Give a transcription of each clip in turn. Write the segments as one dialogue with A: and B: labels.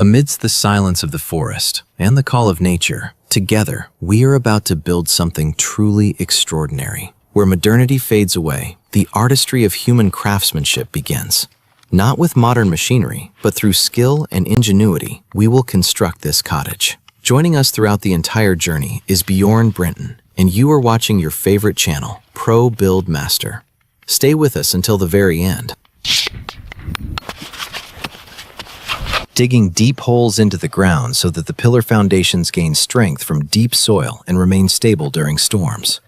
A: Amidst the silence of the forest and the call of nature, together we are about to build something truly extraordinary. Where modernity fades away, the artistry of human craftsmanship begins. Not with modern machinery, but through skill and ingenuity, we will construct this cottage. Joining us throughout the entire journey is Bjorn Brenton, and you are watching your favorite channel, Pro Build Master. Stay with us until the very end. Digging deep holes into the ground so that the pillar foundations gain strength from deep soil and remain stable during storms.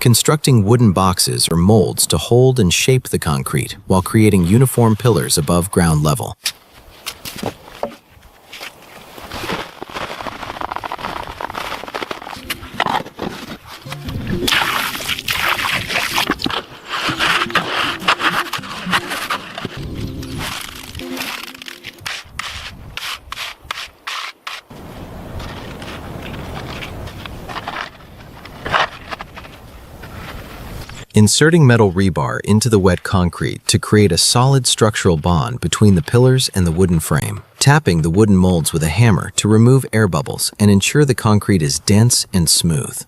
A: Constructing wooden boxes or molds to hold and shape the concrete while creating uniform pillars above ground level. Inserting metal rebar into the wet concrete to create a solid structural bond between the pillars and the wooden frame. Tapping the wooden molds with a hammer to remove air bubbles and ensure the concrete is dense and smooth.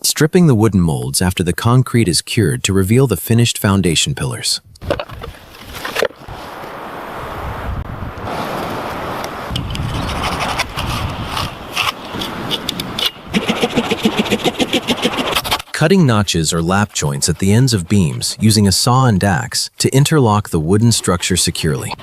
A: Stripping the wooden molds after the concrete is cured to reveal the finished foundation pillars. Cutting notches or lap joints at the ends of beams using a saw and axe to interlock the wooden structure securely.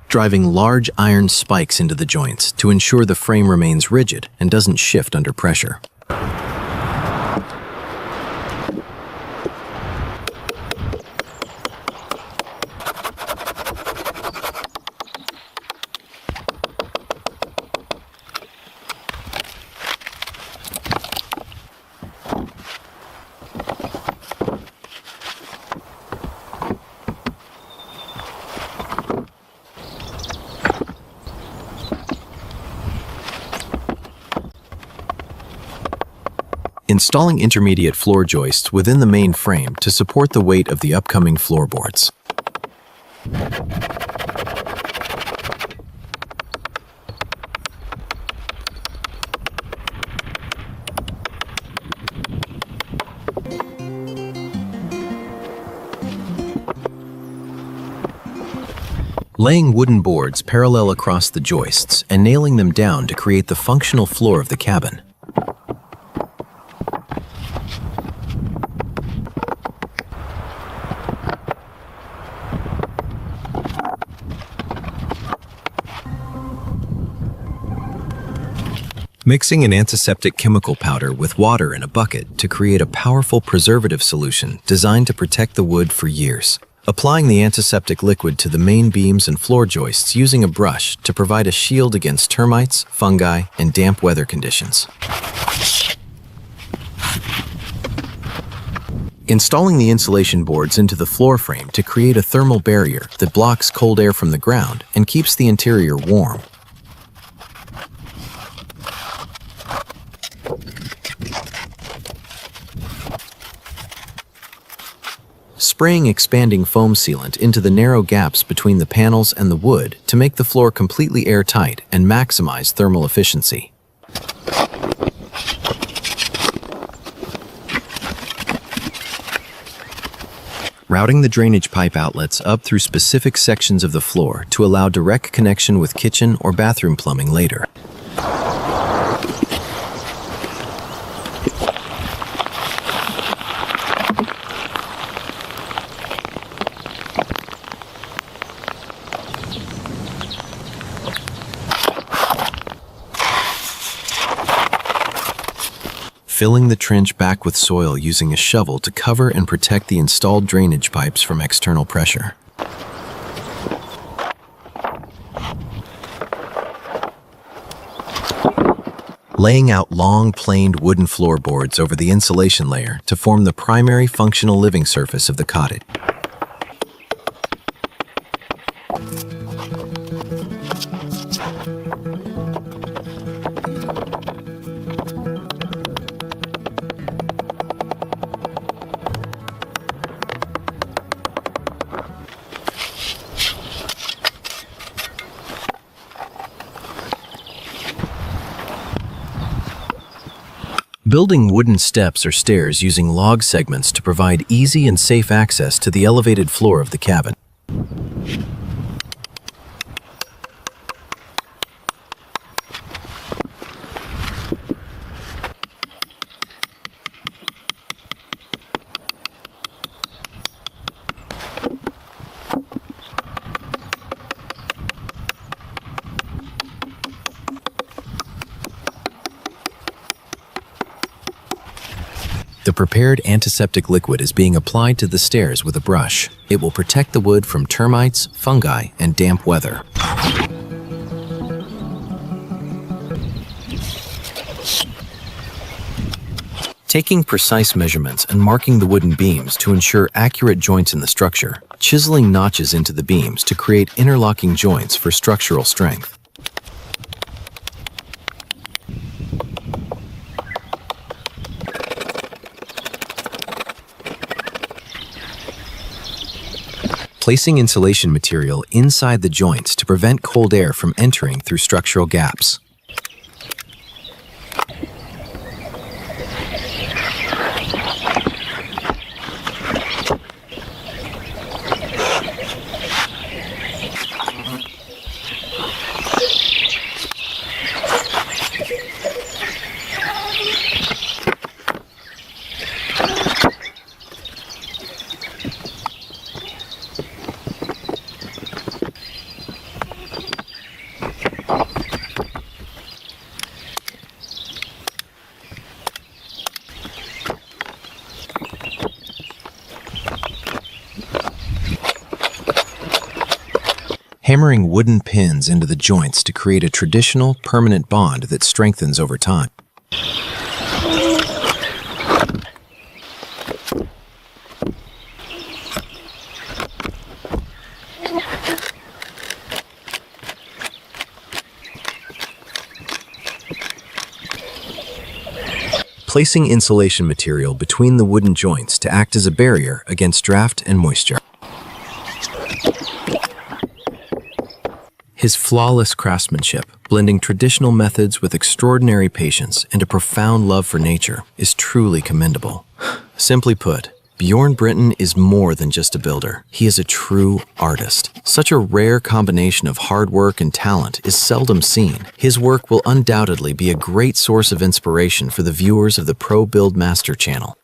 A: Driving large iron spikes into the joints to ensure the frame remains rigid and doesn't shift under pressure. Installing intermediate floor joists within the main frame to support the weight of the upcoming floorboards. Laying wooden boards parallel across the joists and nailing them down to create the functional floor of the cabin. Mixing an antiseptic chemical powder with water in a bucket to create a powerful preservative solution designed to protect the wood for years. Applying the antiseptic liquid to the main beams and floor joists using a brush to provide a shield against termites, fungi, and damp weather conditions. Installing the insulation boards into the floor frame to create a thermal barrier that blocks cold air from the ground and keeps the interior warm. Spraying expanding foam sealant into the narrow gaps between the panels and the wood to make the floor completely airtight and maximize thermal efficiency. Routing the drainage pipe outlets up through specific sections of the floor to allow direct connection with kitchen or bathroom plumbing later. Filling the trench back with soil using a shovel to cover and protect the installed drainage pipes from external pressure. laying out long, planed wooden floorboards over the insulation layer to form the primary functional living surface of the cottage. Building wooden steps or stairs using log segments to provide easy and safe access to the elevated floor of the cabin. The prepared antiseptic liquid is being applied to the stairs with a brush. It will protect the wood from termites, fungi, and damp weather. Taking precise measurements and marking the wooden beams to ensure accurate joints in the structure, chiseling notches into the beams to create interlocking joints for structural strength. Placing insulation material inside the joints to prevent cold air from entering through structural gaps. Hammering wooden pins into the joints to create a traditional, permanent bond that strengthens over time. Placing insulation material between the wooden joints to act as a barrier against draft and moisture. His flawless craftsmanship, blending traditional methods with extraordinary patience and a profound love for nature, is truly commendable. Simply put, Bjorn Britton is more than just a builder. He is a true artist. Such a rare combination of hard work and talent is seldom seen. His work will undoubtedly be a great source of inspiration for the viewers of the Pro Build Master channel.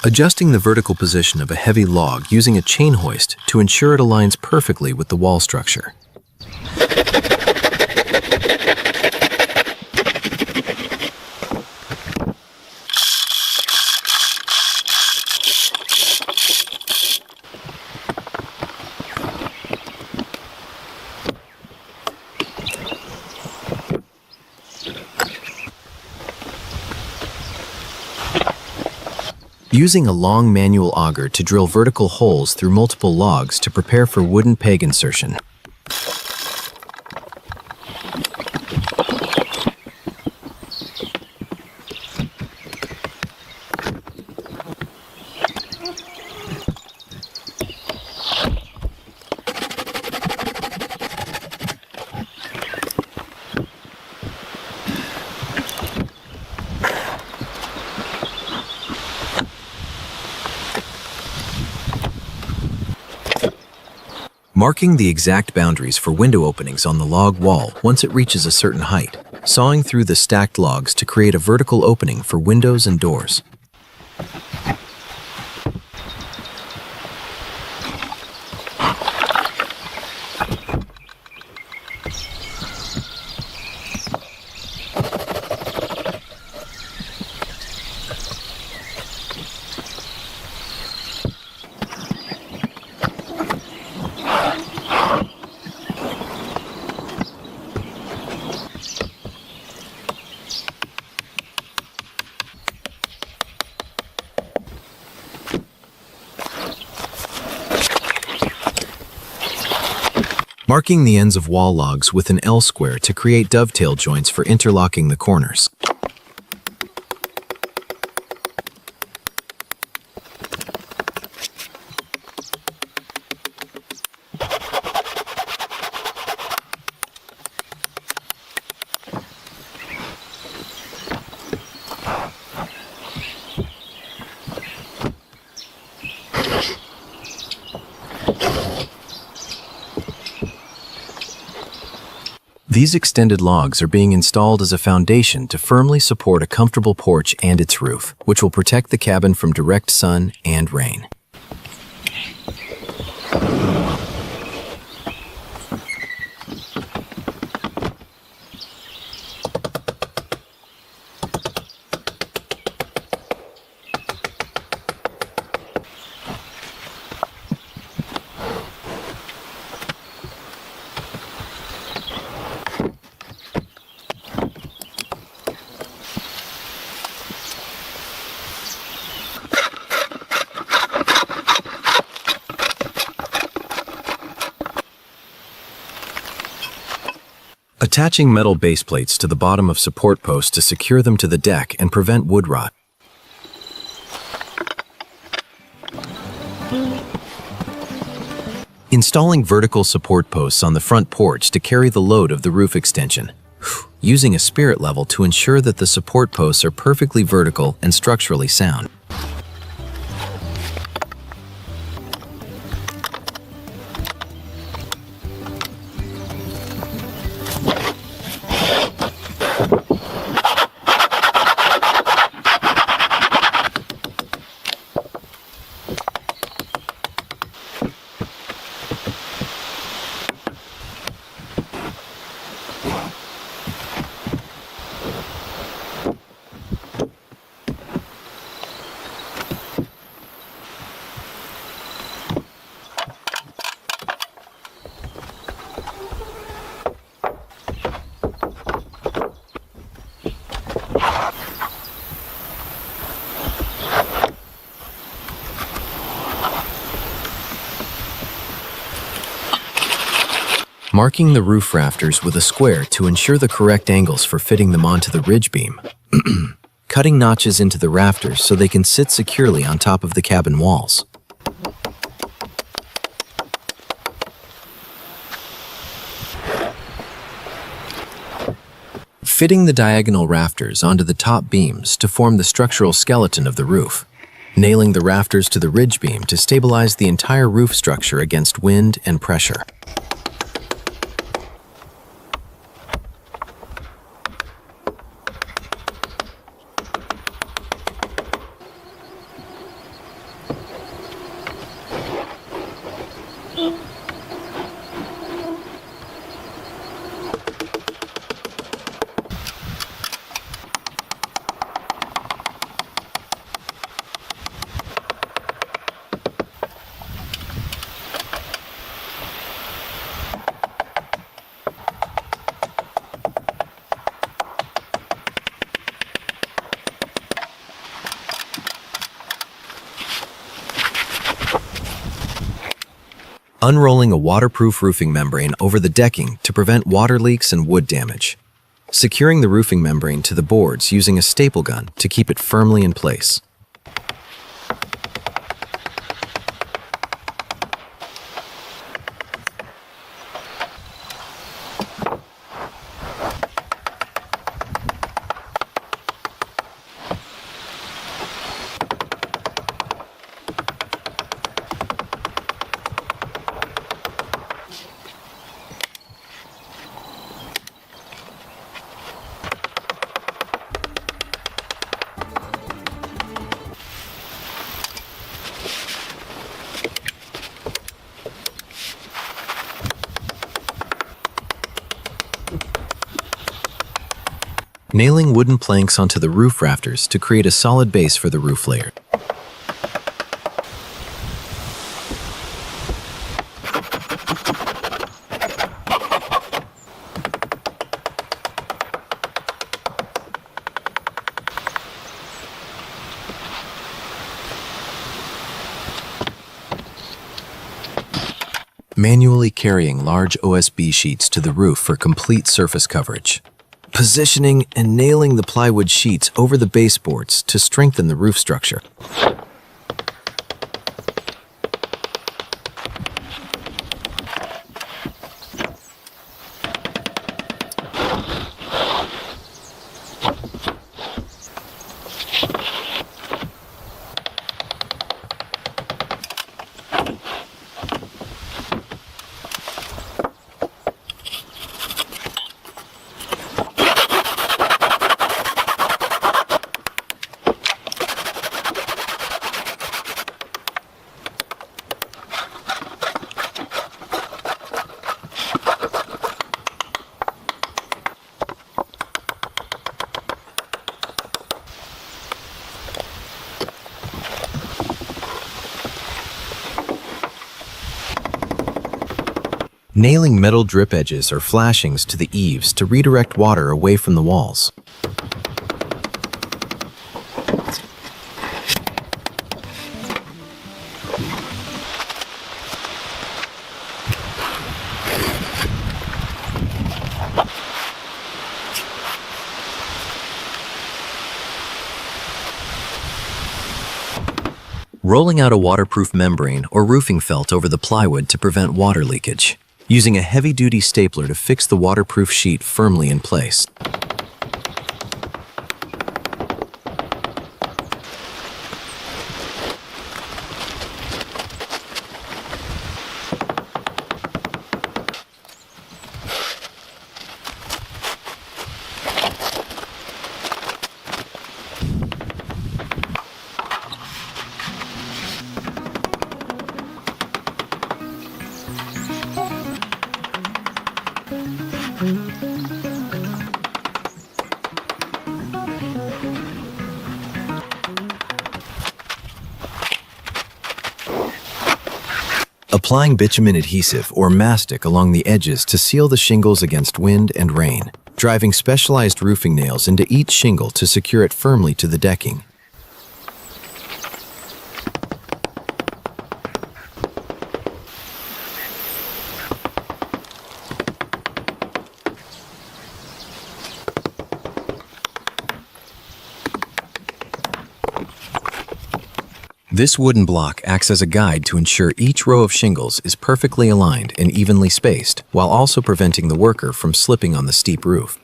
A: Adjusting the vertical position of a heavy log using a chain hoist to ensure it aligns perfectly with the wall structure. Using a long manual auger to drill vertical holes through multiple logs to prepare for wooden peg insertion. Marking the exact boundaries for window openings on the log wall once it reaches a certain height, sawing through the stacked logs to create a vertical opening for windows and doors. Marking the ends of wall logs with an L square to create dovetail joints for interlocking the corners. These extended logs are being installed as a foundation to firmly support a comfortable porch and its roof, which will protect the cabin from direct sun and rain. Attaching metal base plates to the bottom of support posts to secure them to the deck and prevent wood rot. Installing vertical support posts on the front porch to carry the load of the roof extension. Using a spirit level to ensure that the support posts are perfectly vertical and structurally sound. Marking the roof rafters with a square to ensure the correct angles for fitting them onto the ridge beam. Cutting notches into the rafters so they can sit securely on top of the cabin walls. Fitting the diagonal rafters onto the top beams to form the structural skeleton of the roof. Nailing the rafters to the ridge beam to stabilize the entire roof structure against wind and pressure. Unrolling a waterproof roofing membrane over the decking to prevent water leaks and wood damage. Securing the roofing membrane to the boards using a staple gun to keep it firmly in place. Nailing wooden planks onto the roof rafters to create a solid base for the roof layer. Manually carrying large OSB sheets to the roof for complete surface coverage. Positioning and nailing the plywood sheets over the baseboards to strengthen the roof structure. Nailing metal drip edges or flashings to the eaves to redirect water away from the walls. Rolling out a waterproof membrane or roofing felt over the plywood to prevent water leakage. Using a heavy-duty stapler to fix the waterproof sheet firmly in place. Applying bitumen adhesive or mastic along the edges to seal the shingles against wind and rain. Driving specialized roofing nails into each shingle to secure it firmly to the decking. This wooden block acts as a guide to ensure each row of shingles is perfectly aligned and evenly spaced, while also preventing the worker from slipping on the steep roof.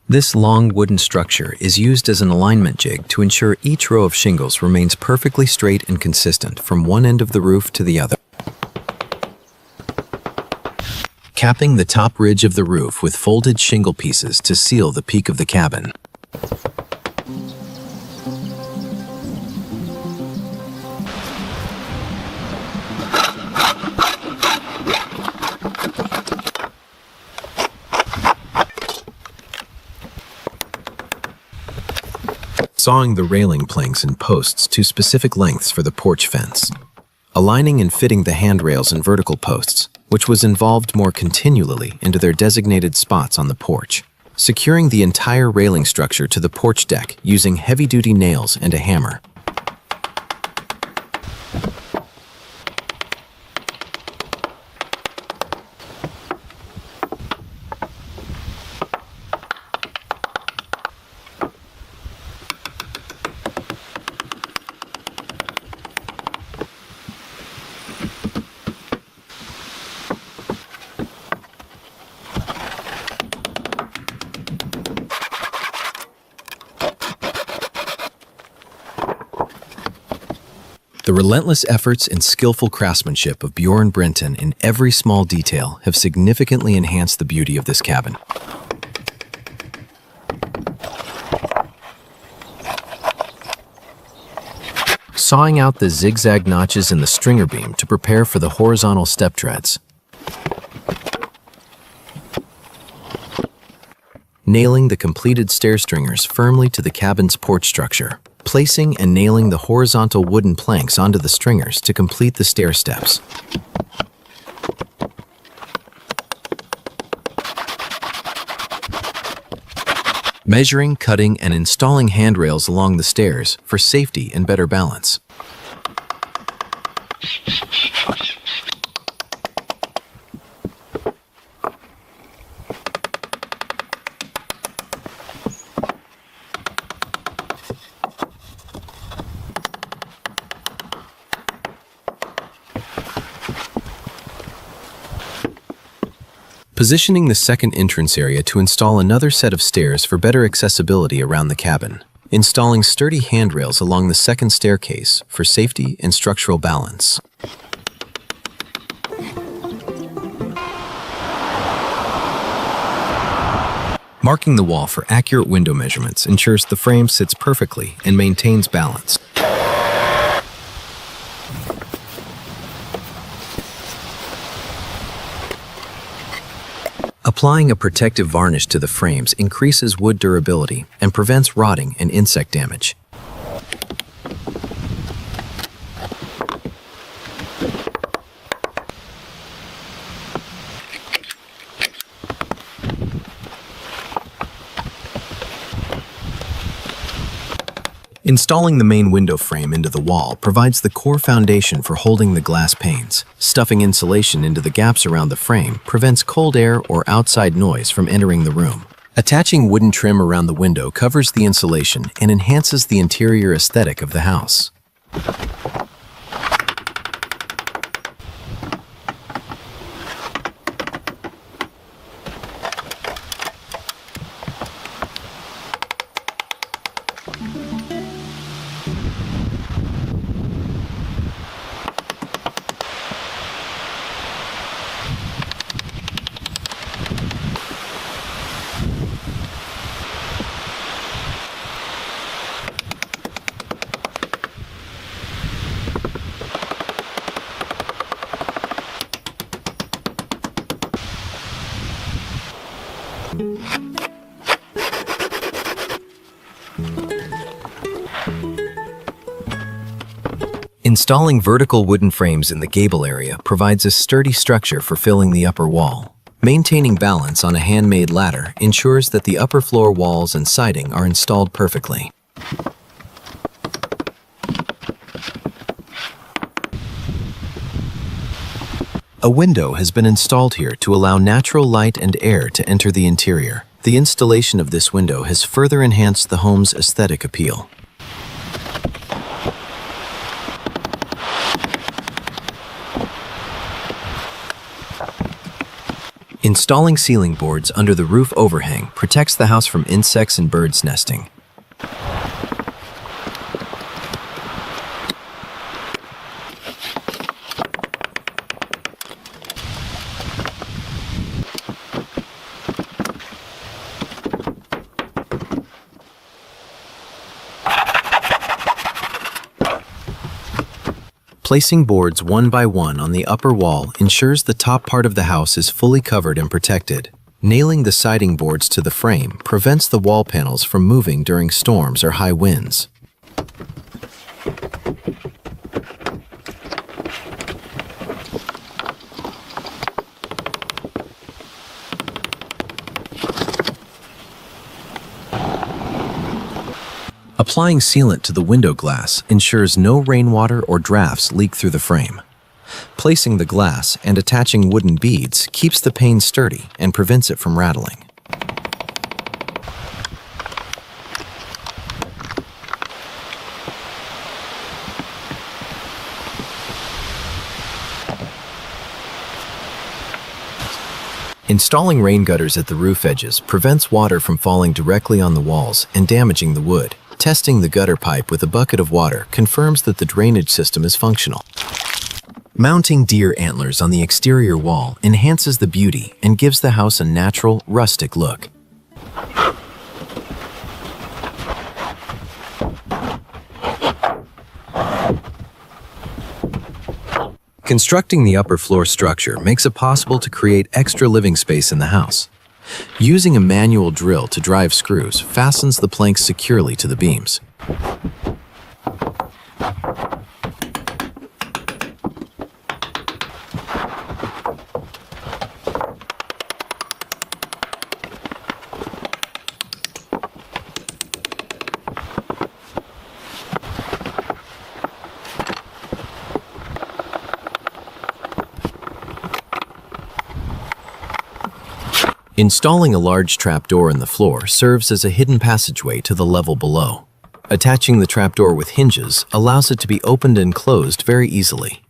A: This long wooden structure is used as an alignment jig to ensure each row of shingles remains perfectly straight and consistent from one end of the roof to the other. Capping the top ridge of the roof with folded shingle pieces to seal the peak of the cabin. Sawing the railing planks and posts to specific lengths for the porch fence. Aligning and fitting the handrails and vertical posts, which was involved more continually into their designated spots on the porch. Securing the entire railing structure to the porch deck using heavy-duty nails and a hammer. The relentless efforts and skillful craftsmanship of Bjorn Brenton in every small detail have significantly enhanced the beauty of this cabin. sawing out the zigzag notches in the stringer beam to prepare for the horizontal step treads. Nailing the completed stair stringers firmly to the cabin's porch structure. Placing and nailing the horizontal wooden planks onto the stringers to complete the stair steps. Measuring, cutting, and installing handrails along the stairs for safety and better balance. Positioning the second entrance area to install another set of stairs for better accessibility around the cabin. Installing sturdy handrails along the second staircase for safety and structural balance. Marking the wall for accurate window measurements ensures the frame sits perfectly and maintains balance. Applying a protective varnish to the frames increases wood durability and prevents rotting and insect damage. Installing the main window frame into the wall provides the core foundation for holding the glass panes. Stuffing insulation into the gaps around the frame prevents cold air or outside noise from entering the room. Attaching wooden trim around the window covers the insulation and enhances the interior aesthetic of the house. Installing vertical wooden frames in the gable area provides a sturdy structure for filling the upper wall. Maintaining balance on a handmade ladder ensures that the upper floor walls and siding are installed perfectly. A window has been installed here to allow natural light and air to enter the interior. The installation of this window has further enhanced the home's aesthetic appeal. Installing ceiling boards under the roof overhang protects the house from insects and birds nesting. Placing boards one by one on the upper wall ensures the top part of the house is fully covered and protected. Nailing the siding boards to the frame prevents the wall panels from moving during storms or high winds. Applying sealant to the window glass ensures no rainwater or drafts leak through the frame. Placing the glass and attaching wooden beads keeps the pane sturdy and prevents it from rattling. Installing rain gutters at the roof edges prevents water from falling directly on the walls and damaging the wood. Testing the gutter pipe with a bucket of water confirms that the drainage system is functional. Mounting deer antlers on the exterior wall enhances the beauty and gives the house a natural, rustic look. Constructing the upper floor structure makes it possible to create extra living space in the house. Using a manual drill to drive screws fastens the planks securely to the beams. Installing a large trapdoor in the floor serves as a hidden passageway to the level below. Attaching the trapdoor with hinges allows it to be opened and closed very easily.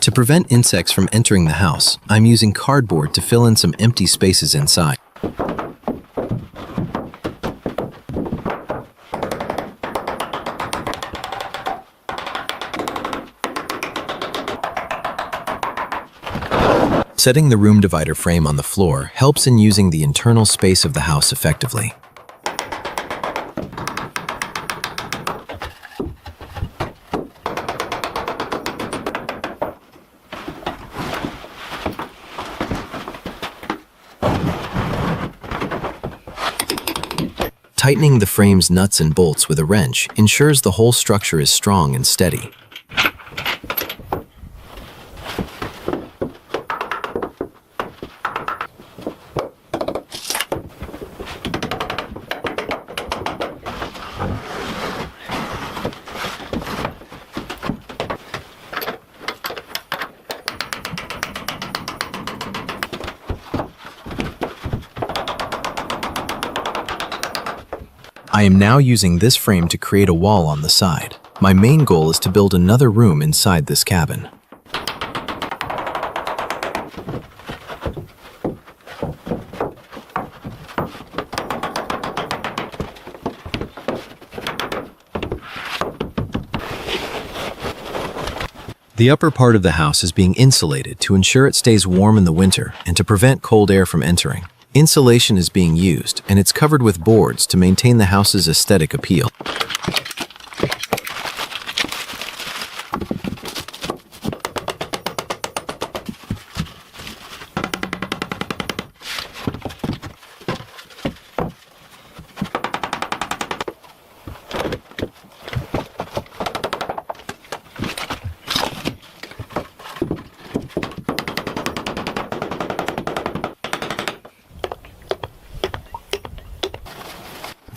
A: To prevent insects from entering the house, I'm using cardboard to fill in some empty spaces inside. Setting the room divider frame on the floor helps in using the internal space of the house effectively. Tightening the frame's nuts and bolts with a wrench ensures the whole structure is strong and steady. I am now using this frame to create a wall on the side. My main goal is to build another room inside this cabin. The upper part of the house is being insulated to ensure it stays warm in the winter and to prevent cold air from entering. Insulation is being used, and it's covered with boards to maintain the house's aesthetic appeal.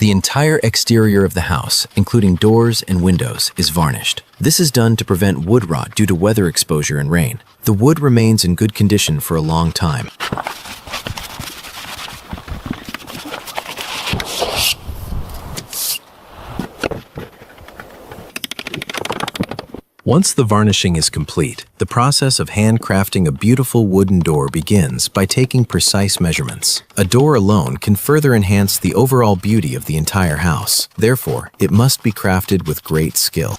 A: The entire exterior of the house, including doors and windows, is varnished. This is done to prevent wood rot due to weather exposure and rain. The wood remains in good condition for a long time. Once the varnishing is complete, the process of handcrafting a beautiful wooden door begins by taking precise measurements. A door alone can further enhance the overall beauty of the entire house. Therefore, it must be crafted with great skill.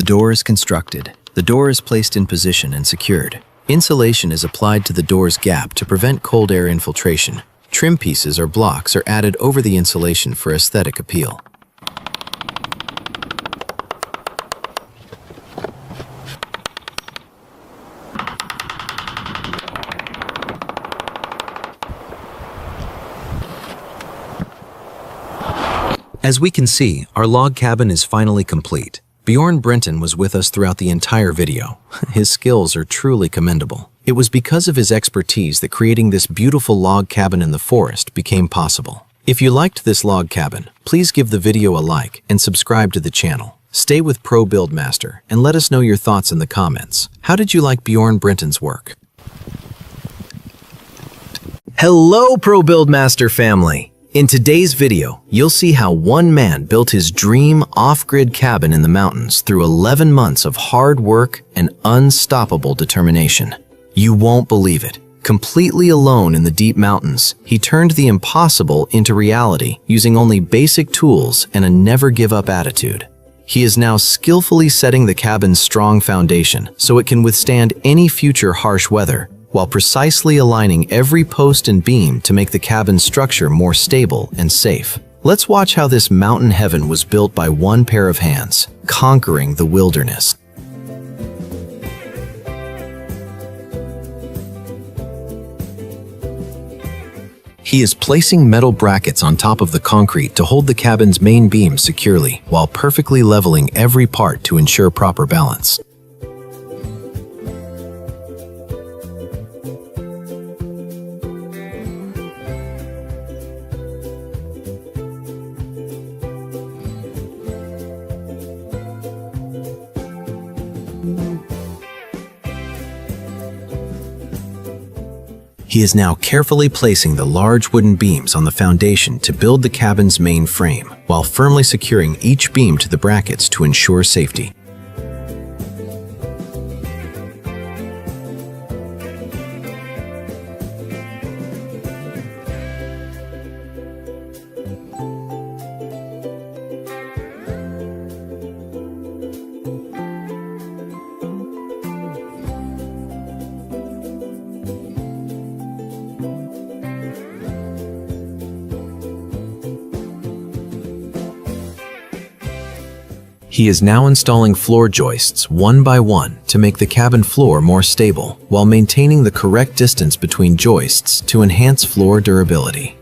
A: door is constructed. The door is placed in position and secured. Insulation is applied to the door's gap to prevent cold air infiltration. Trim pieces or blocks are added over the insulation for aesthetic appeal. As we can see, our log cabin is finally complete. Bjorn Brenton was with us throughout the entire video. His skills are truly commendable. It was because of his expertise that creating this beautiful log cabin in the forest became possible. If you liked this log cabin, please give the video a like and subscribe to the channel. Stay with Pro Build Master and let us know your thoughts in the comments. How did you like Bjorn Brenton's work? Hello, Pro Build Master family! In today's video, you'll see how one man built his dream off-grid cabin in the mountains through 11 months of hard work and unstoppable determination. You won't believe it. Completely alone in the deep mountains, he turned the impossible into reality using only basic tools and a never-give-up attitude. He is now skillfully setting the cabin's strong foundation so it can withstand any future harsh weather, while precisely aligning every post and beam to make the cabin's structure more stable and safe. Let's watch how this mountain heaven was built by one pair of hands, conquering the wilderness. He is placing metal brackets on top of the concrete to hold the cabin's main beams securely, while perfectly leveling every part to ensure proper balance. He is now carefully placing the large wooden beams on the foundation to build the cabin's main frame, while firmly securing each beam to the brackets to ensure safety. He is now installing floor joists one by one to make the cabin floor more stable, while maintaining the correct distance between joists to enhance floor durability.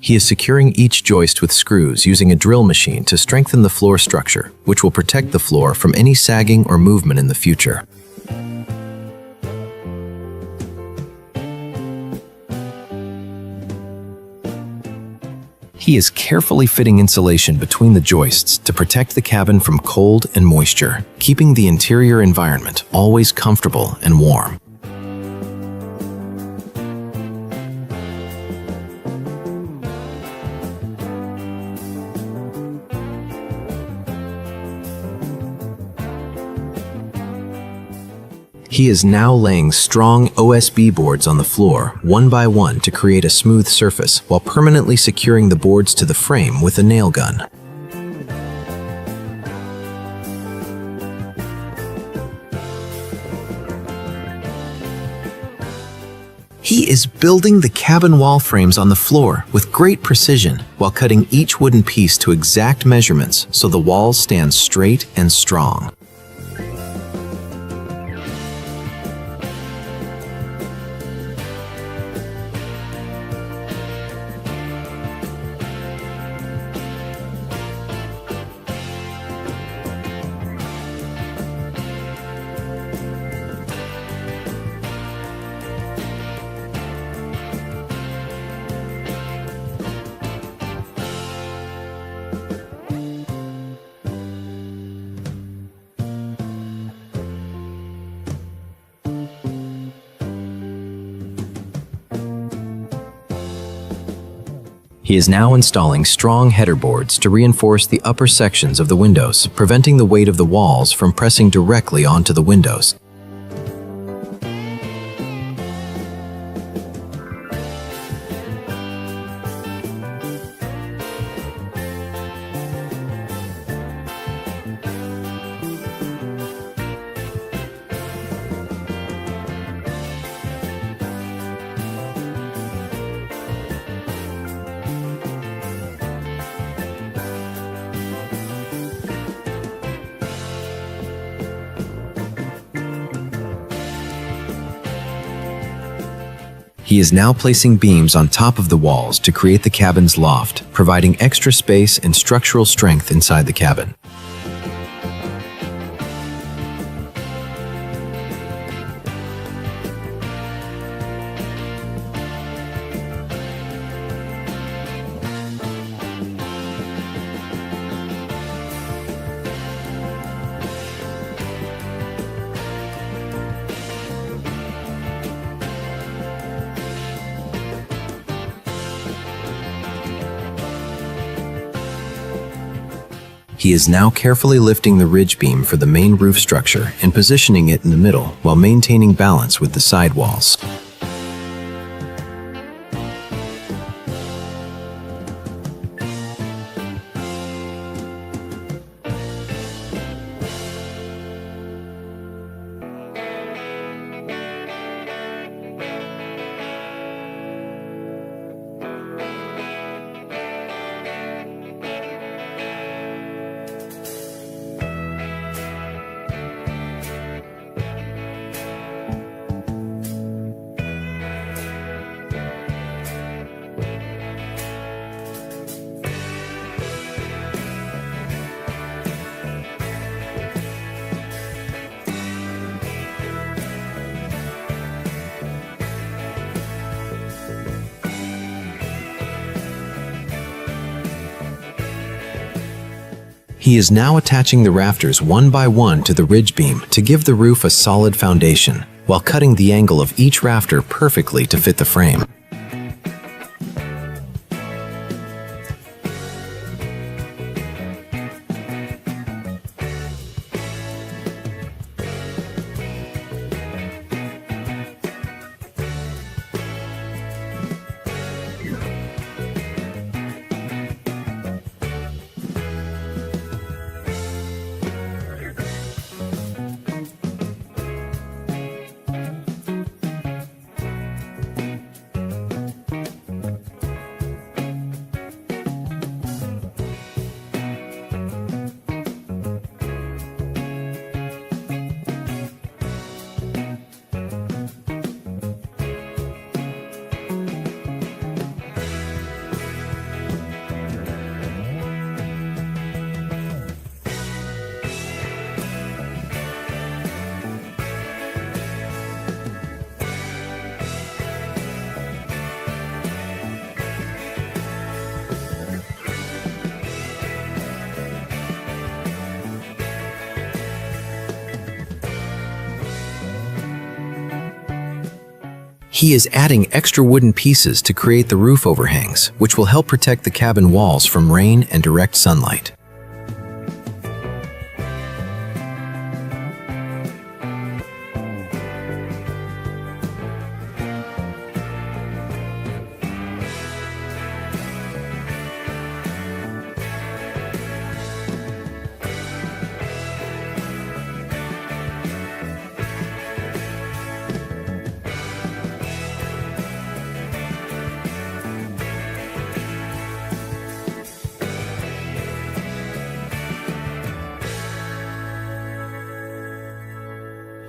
A: He is securing each joist with screws using a drill machine to strengthen the floor structure, which will protect the floor from any sagging or movement in the future. He is carefully fitting insulation between the joists to protect the cabin from cold and moisture, keeping the interior environment always comfortable and warm. He is now laying strong OSB boards on the floor, one by one, to create a smooth surface, while permanently securing the boards to the frame with a nail gun. He is building the cabin wall frames on the floor with great precision, while cutting each wooden piece to exact measurements so the walls stand straight and strong. He is now installing strong header boards to reinforce the upper sections of the windows, preventing the weight of the walls from pressing directly onto the windows. He is now placing beams on top of the walls to create the cabin's loft, providing extra space and structural strength inside the cabin. He is now carefully lifting the ridge beam for the main roof structure and positioning it in the middle while maintaining balance with the side walls. He is now attaching the rafters one by one to the ridge beam to give the roof a solid foundation, while cutting the angle of each rafter perfectly to fit the frame. He is adding extra wooden pieces to create the roof overhangs, which will help protect the cabin walls from rain and direct sunlight.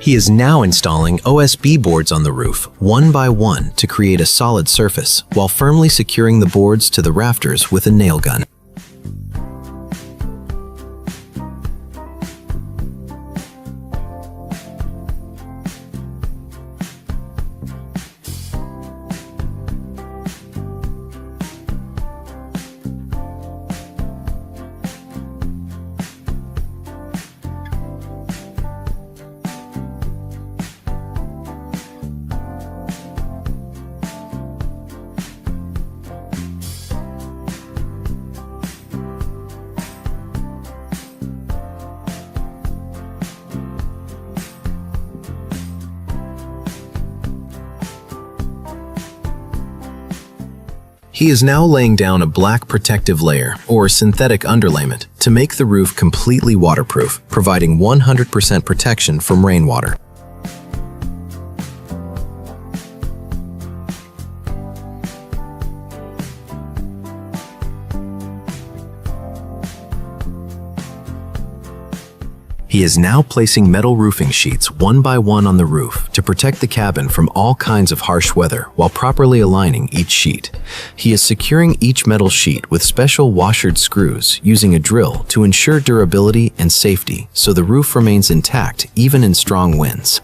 A: He is now installing OSB boards on the roof, one by one, to create a solid surface, while firmly securing the boards to the rafters with a nail gun. He is now laying down a black protective layer, or synthetic underlayment, to make the roof completely waterproof, providing 100% protection from rainwater. He is now placing metal roofing sheets one by one on the roof to protect the cabin from all kinds of harsh weather while properly aligning each sheet. He is securing each metal sheet with special washered screws using a drill to ensure durability and safety so the roof remains intact even in strong winds.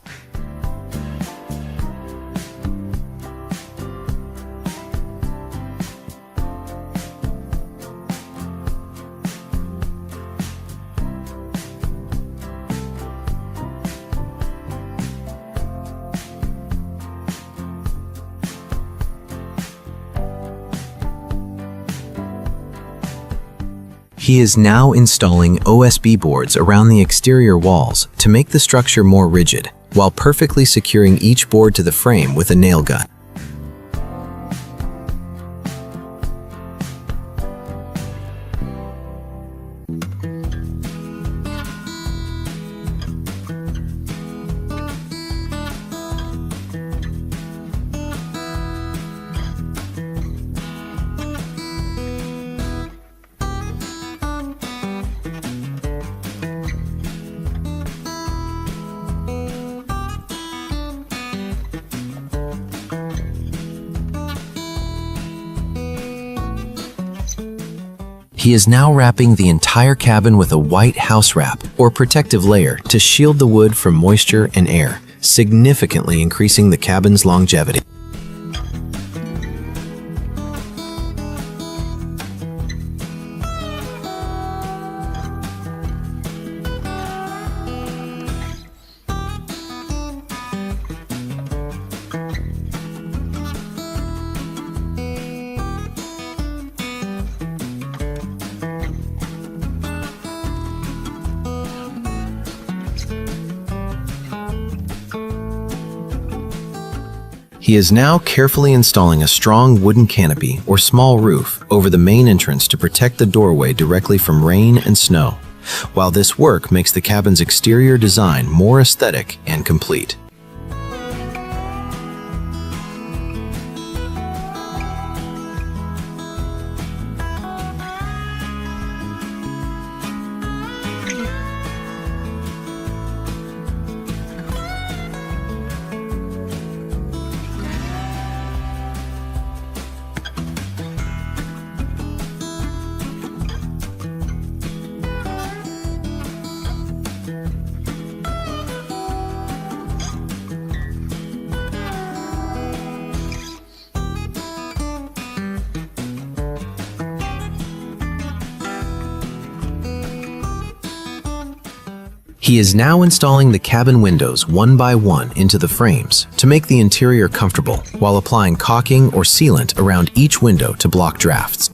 A: He is now installing OSB boards around the exterior walls to make the structure more rigid, while perfectly securing each board to the frame with a nail gun. He is now wrapping the entire cabin with a white house wrap or protective layer to shield the wood from moisture and air, significantly increasing the cabin's longevity. He is now carefully installing a strong wooden canopy or small roof over the main entrance to protect the doorway directly from rain and snow, while this work makes the cabin's exterior design more aesthetic and complete. He is now installing the cabin windows one by one into the frames to make the interior comfortable while applying caulking or sealant around each window to block drafts.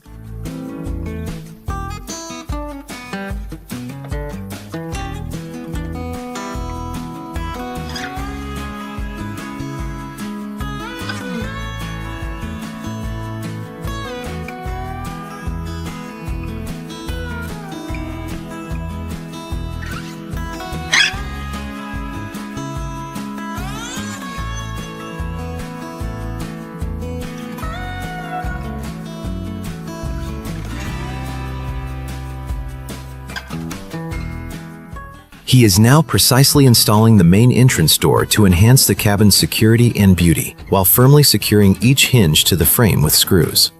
A: He is now precisely installing the main entrance door to enhance the cabin's security and beauty, while firmly securing each hinge to the frame with screws.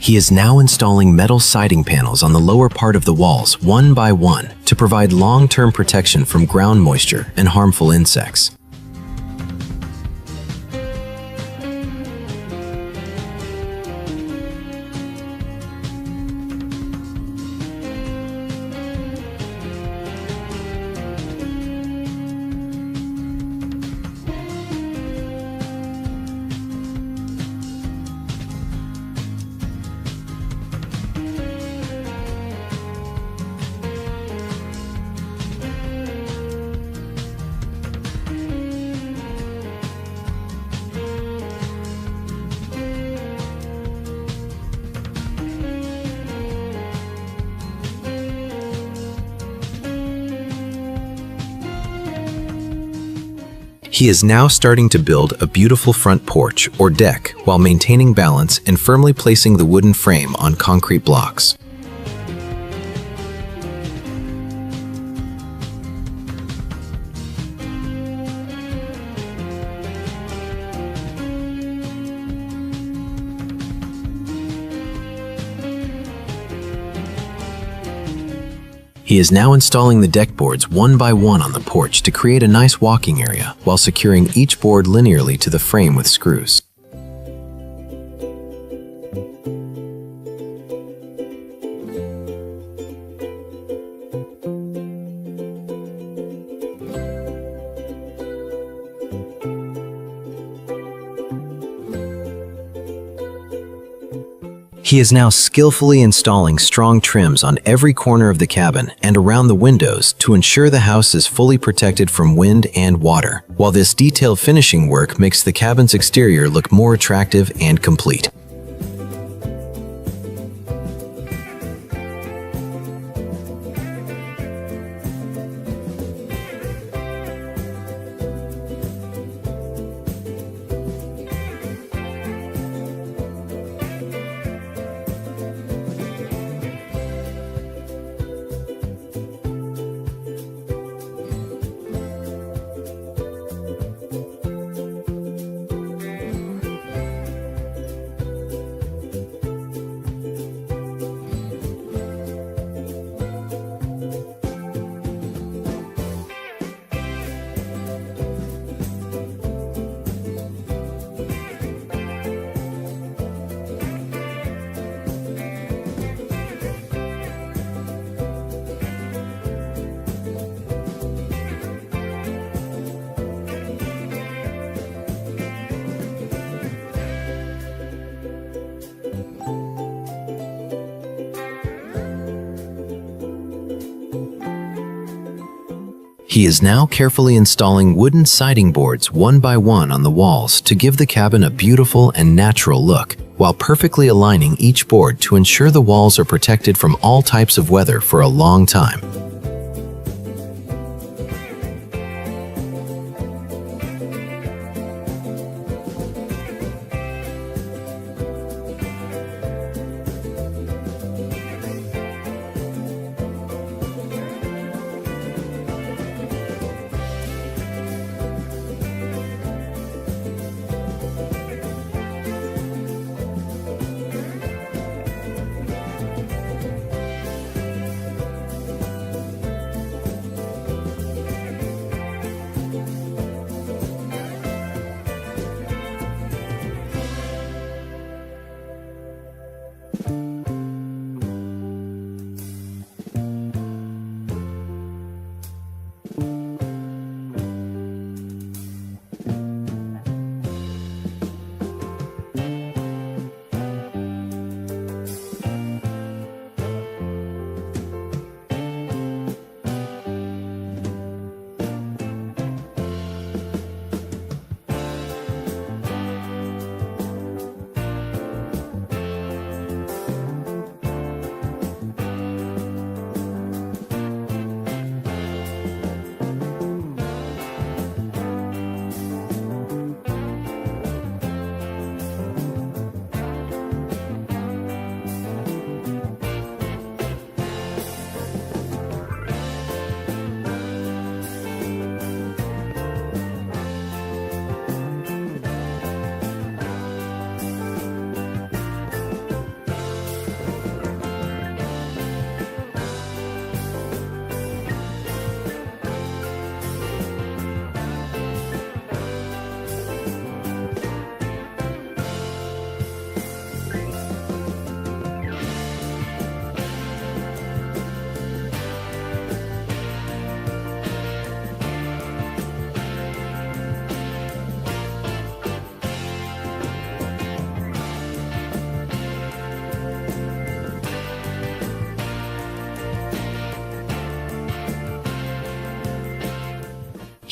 A: He is now installing metal siding panels on the lower part of the walls one by one to provide long-term protection from ground moisture and harmful insects. He is now starting to build a beautiful front porch or deck while maintaining balance and firmly placing the wooden frame on concrete blocks. He is now installing the deck boards one by one on the porch to create a nice walking area while securing each board linearly to the frame with screws. He is now skillfully installing strong trims on every corner of the cabin and around the windows to ensure the house is fully protected from wind and water, while this detailed finishing work makes the cabin's exterior look more attractive and complete. He is now carefully installing wooden siding boards one by one on the walls to give the cabin a beautiful and natural look, while perfectly aligning each board to ensure the walls are protected from all types of weather for a long time.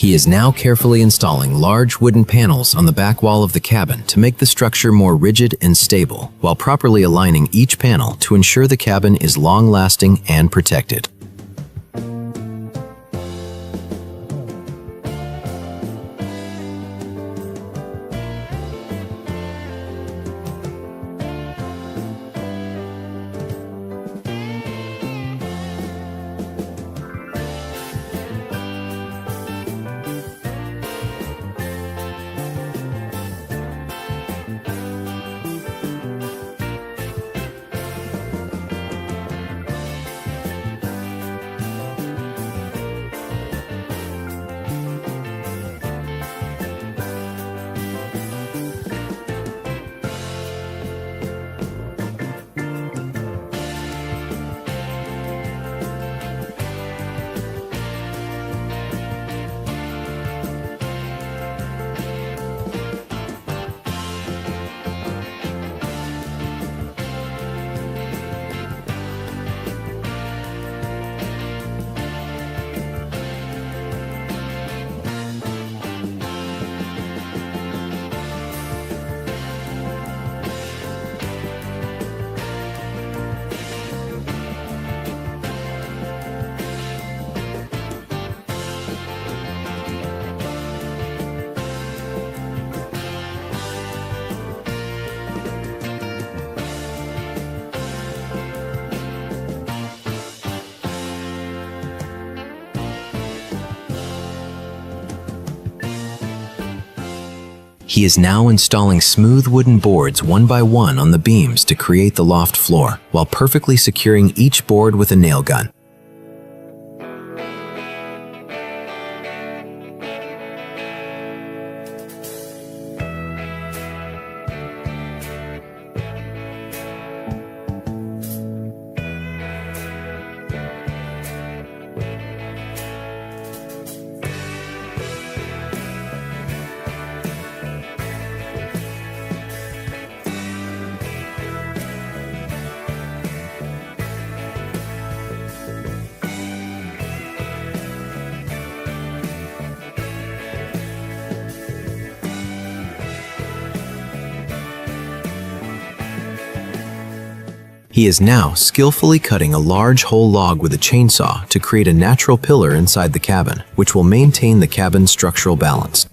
A: He is now carefully installing large wooden panels on the back wall of the cabin to make the structure more rigid and stable, while properly aligning each panel to ensure the cabin is long-lasting and protected. He is now installing smooth wooden boards one by one on the beams to create the loft floor, while perfectly securing each board with a nail gun. He is now skillfully cutting a large whole log with a chainsaw to create a natural pillar inside the cabin, which will maintain the cabin's structural balance.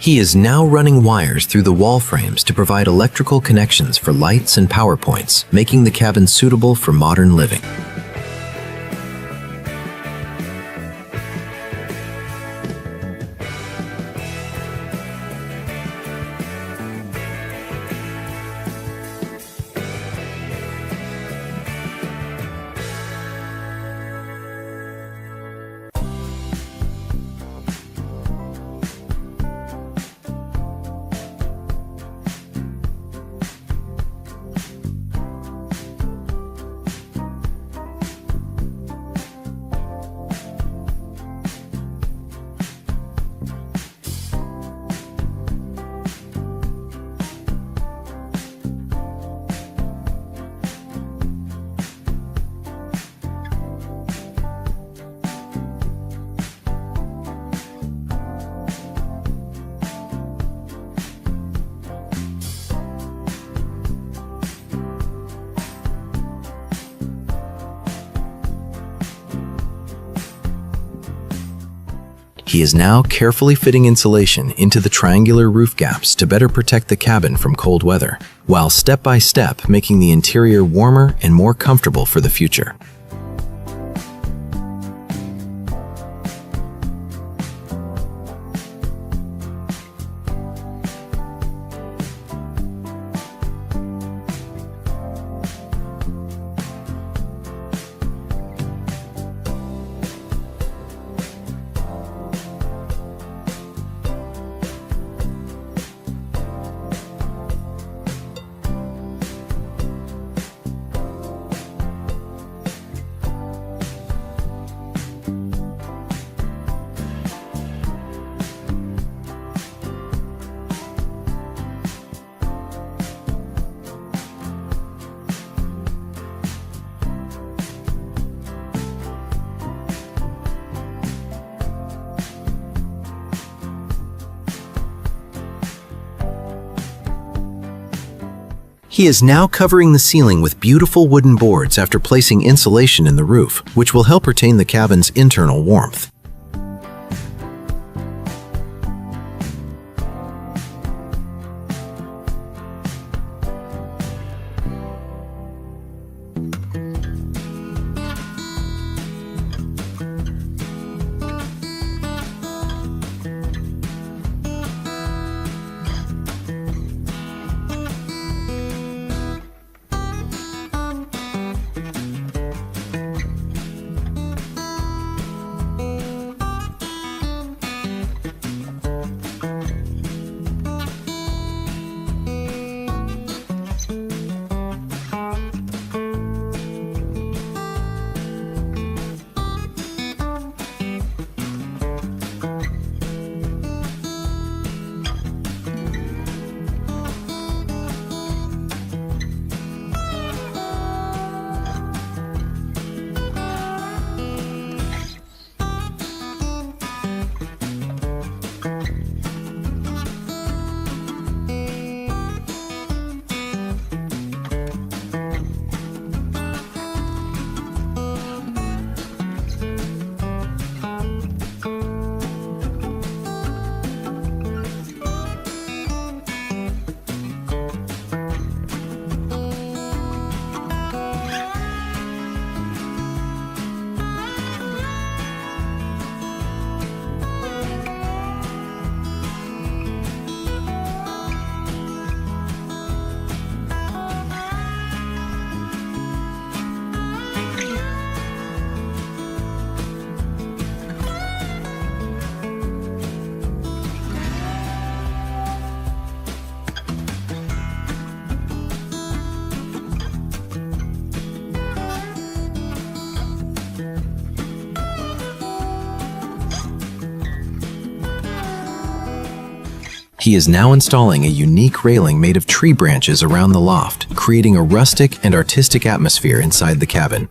A: He is now running wires through the wall frames to provide electrical connections for lights and power points, making the cabin suitable for modern living. He is now carefully fitting insulation into the triangular roof gaps to better protect the cabin from cold weather, while step by step making the interior warmer and more comfortable for the future. He is now covering the ceiling with beautiful wooden boards after placing insulation in the roof, which will help retain the cabin's internal warmth. He is now installing a unique railing made of tree branches around the loft, creating a rustic and artistic atmosphere inside the cabin.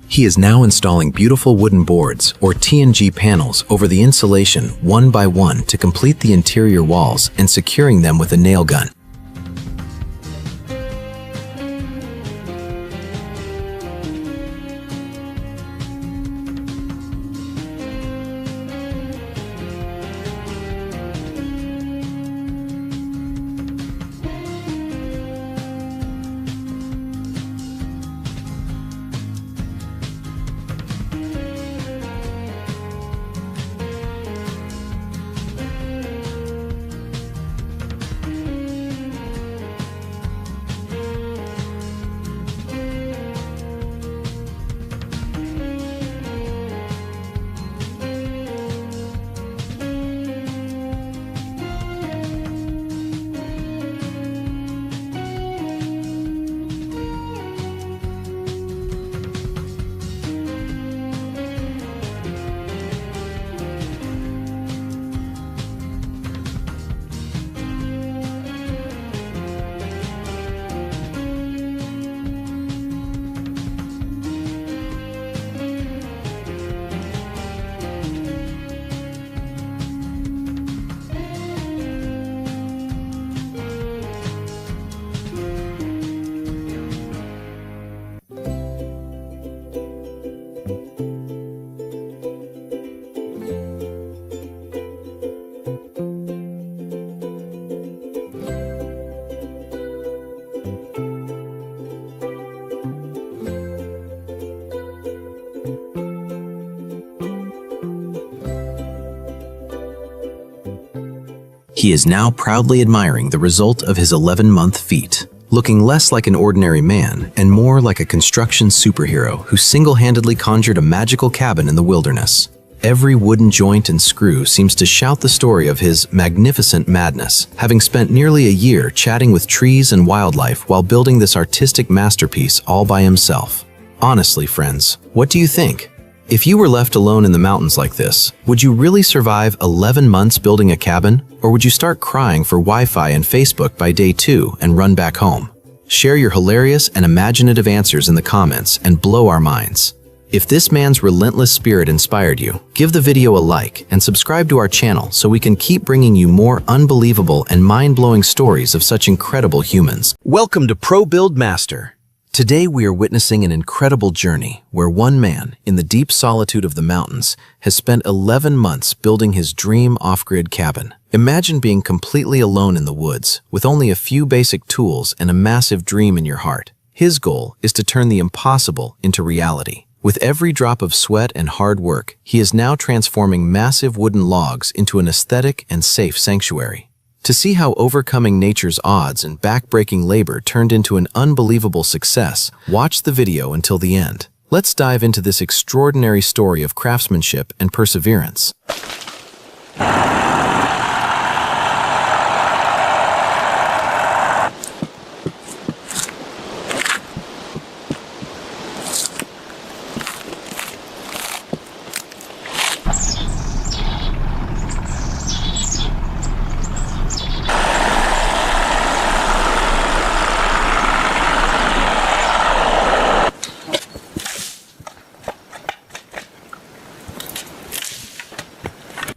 A: He is now installing beautiful wooden boards, or T&G panels, over the insulation one by one to complete the interior walls and securing them with a nail gun. He is now proudly admiring the result of his 11-month feat, looking less like an ordinary man and more like a construction superhero who single-handedly conjured a magical cabin in the wilderness. Every wooden joint and screw seems to shout the story of his magnificent madness, having spent nearly a year chatting with trees and wildlife while building this artistic masterpiece all by himself. Honestly, friends, what do you think? If you were left alone in the mountains like this, would you really survive 11 months building a cabin? Or would you start crying for Wi-Fi and Facebook by day 2 and run back home? Share your hilarious and imaginative answers in the comments and blow our minds. If this man's relentless spirit inspired you, give the video a like and subscribe to our channel so we can keep bringing you more unbelievable and mind-blowing stories of such incredible humans. Welcome to Pro Build Master. Today we are witnessing an incredible journey where one man, in the deep solitude of the mountains, has spent 11 months building his dream off-grid cabin. Imagine being completely alone in the woods, with only a few basic tools and a massive dream in your heart. His goal is to turn the impossible into reality. With every drop of sweat and hard work, he is now transforming massive wooden logs into an aesthetic and safe sanctuary. To see how overcoming nature's odds and back-breaking labor turned into an unbelievable success, watch the video until the end. Let's dive into this extraordinary story of craftsmanship and perseverance.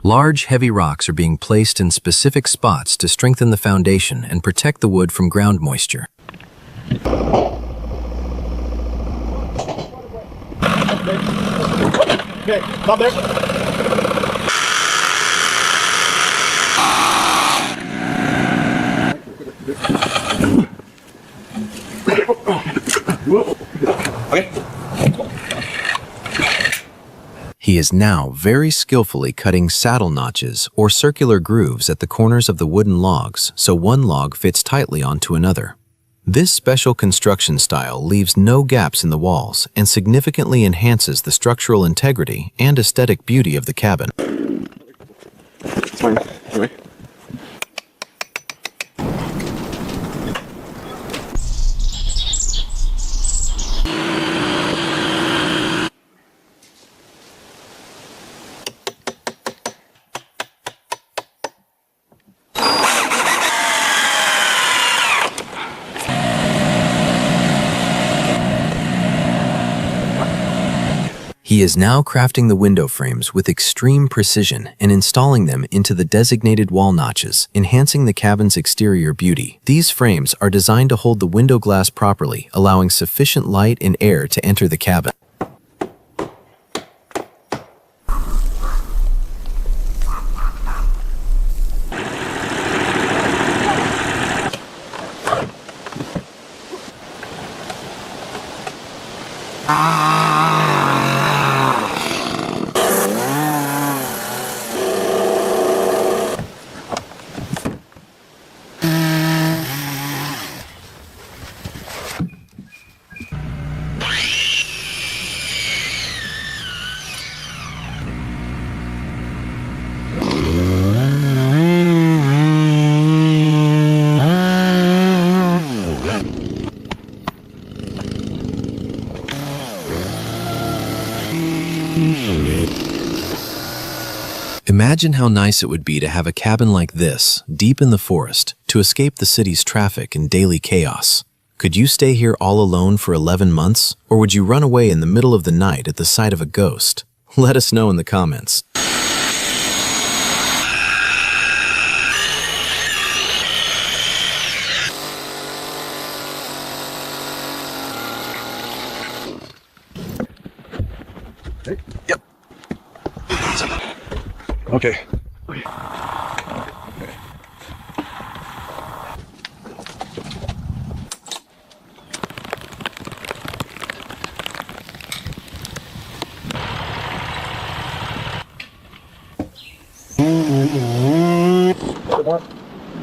A: Large, heavy rocks are being placed in specific spots to strengthen the foundation and protect the wood from ground moisture.
B: Okay, stop there. Okay.
A: He is now very skillfully cutting saddle notches or circular grooves at the corners of the wooden logs so one log fits tightly onto another. This special construction style leaves no gaps in the walls and significantly enhances the structural integrity and aesthetic beauty of the cabin.
B: It's fine. Anyway.
A: He is now crafting the window frames with extreme precision and installing them into the designated wall notches, enhancing the cabin's exterior beauty. These frames are designed to hold the window glass properly, allowing sufficient light and air to enter the cabin. Imagine how nice it would be to have a cabin like this, deep in the forest, to escape the city's traffic and daily chaos. Could you stay here all alone for 11 months, or would you run away in the middle of the night at the sight of a ghost? Let us know in the comments.
B: Yep. Okay.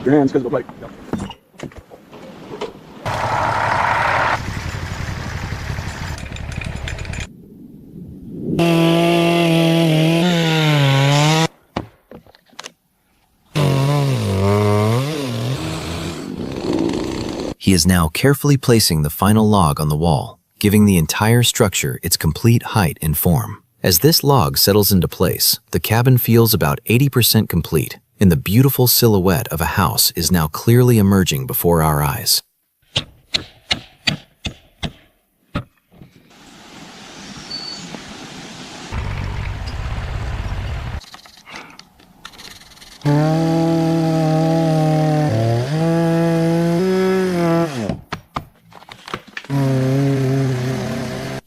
B: Your hands, because of the plate. Yep.
A: He is now carefully placing the final log on the wall, giving the entire structure its complete height and form. As this log settles into place, the cabin feels about 80% complete, and the beautiful silhouette of a house is now clearly emerging before our eyes.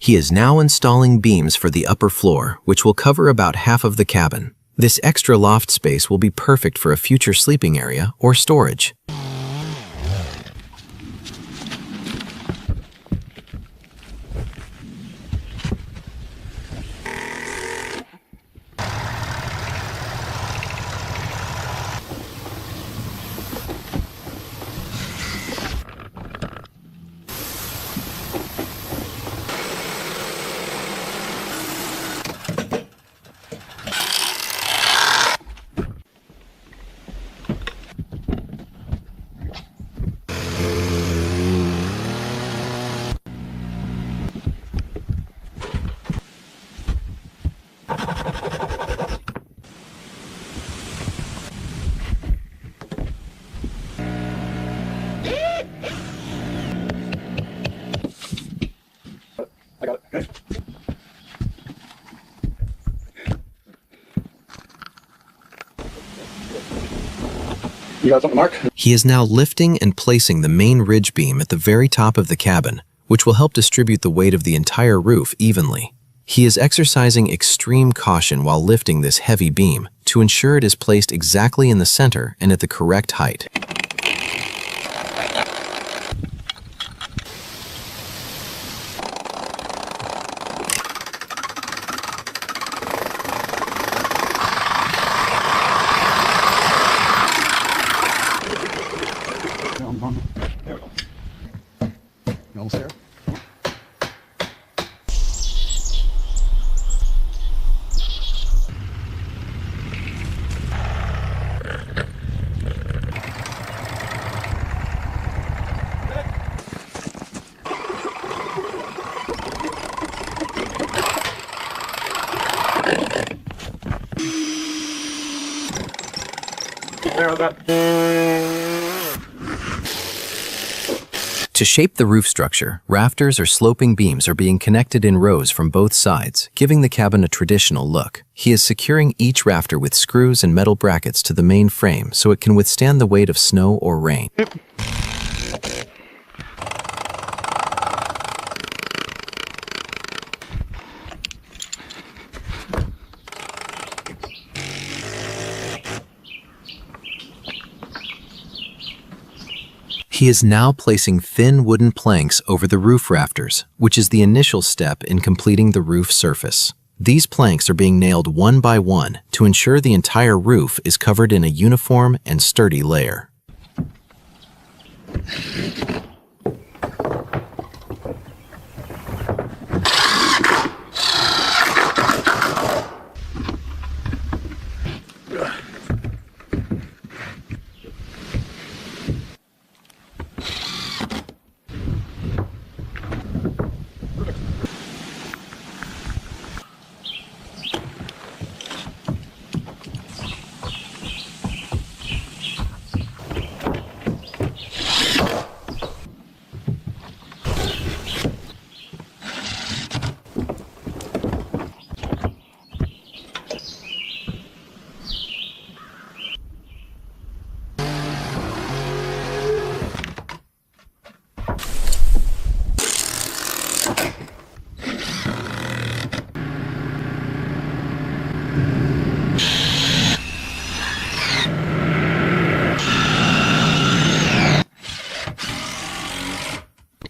A: He is now installing beams for the upper floor, which will cover about half of the cabin. This extra loft space will be perfect for a future sleeping area or storage.
B: You got something, Mark?
A: He is now lifting and placing the main ridge beam at the very top of the cabin, which will help distribute the weight of the entire roof evenly. He is exercising extreme caution while lifting this heavy beam to ensure it is placed exactly in the center and at the correct height.
B: There we go. You almost there? There, that.
A: To shape the roof structure, rafters or sloping beams are being connected in rows from both sides, giving the cabin a traditional look. He is securing each rafter with screws and metal brackets to the main frame so it can withstand the weight of snow or rain. He is now placing thin wooden planks over the roof rafters, which is the initial step in completing the roof surface. These planks are being nailed one by one to ensure the entire roof is covered in a uniform and sturdy layer.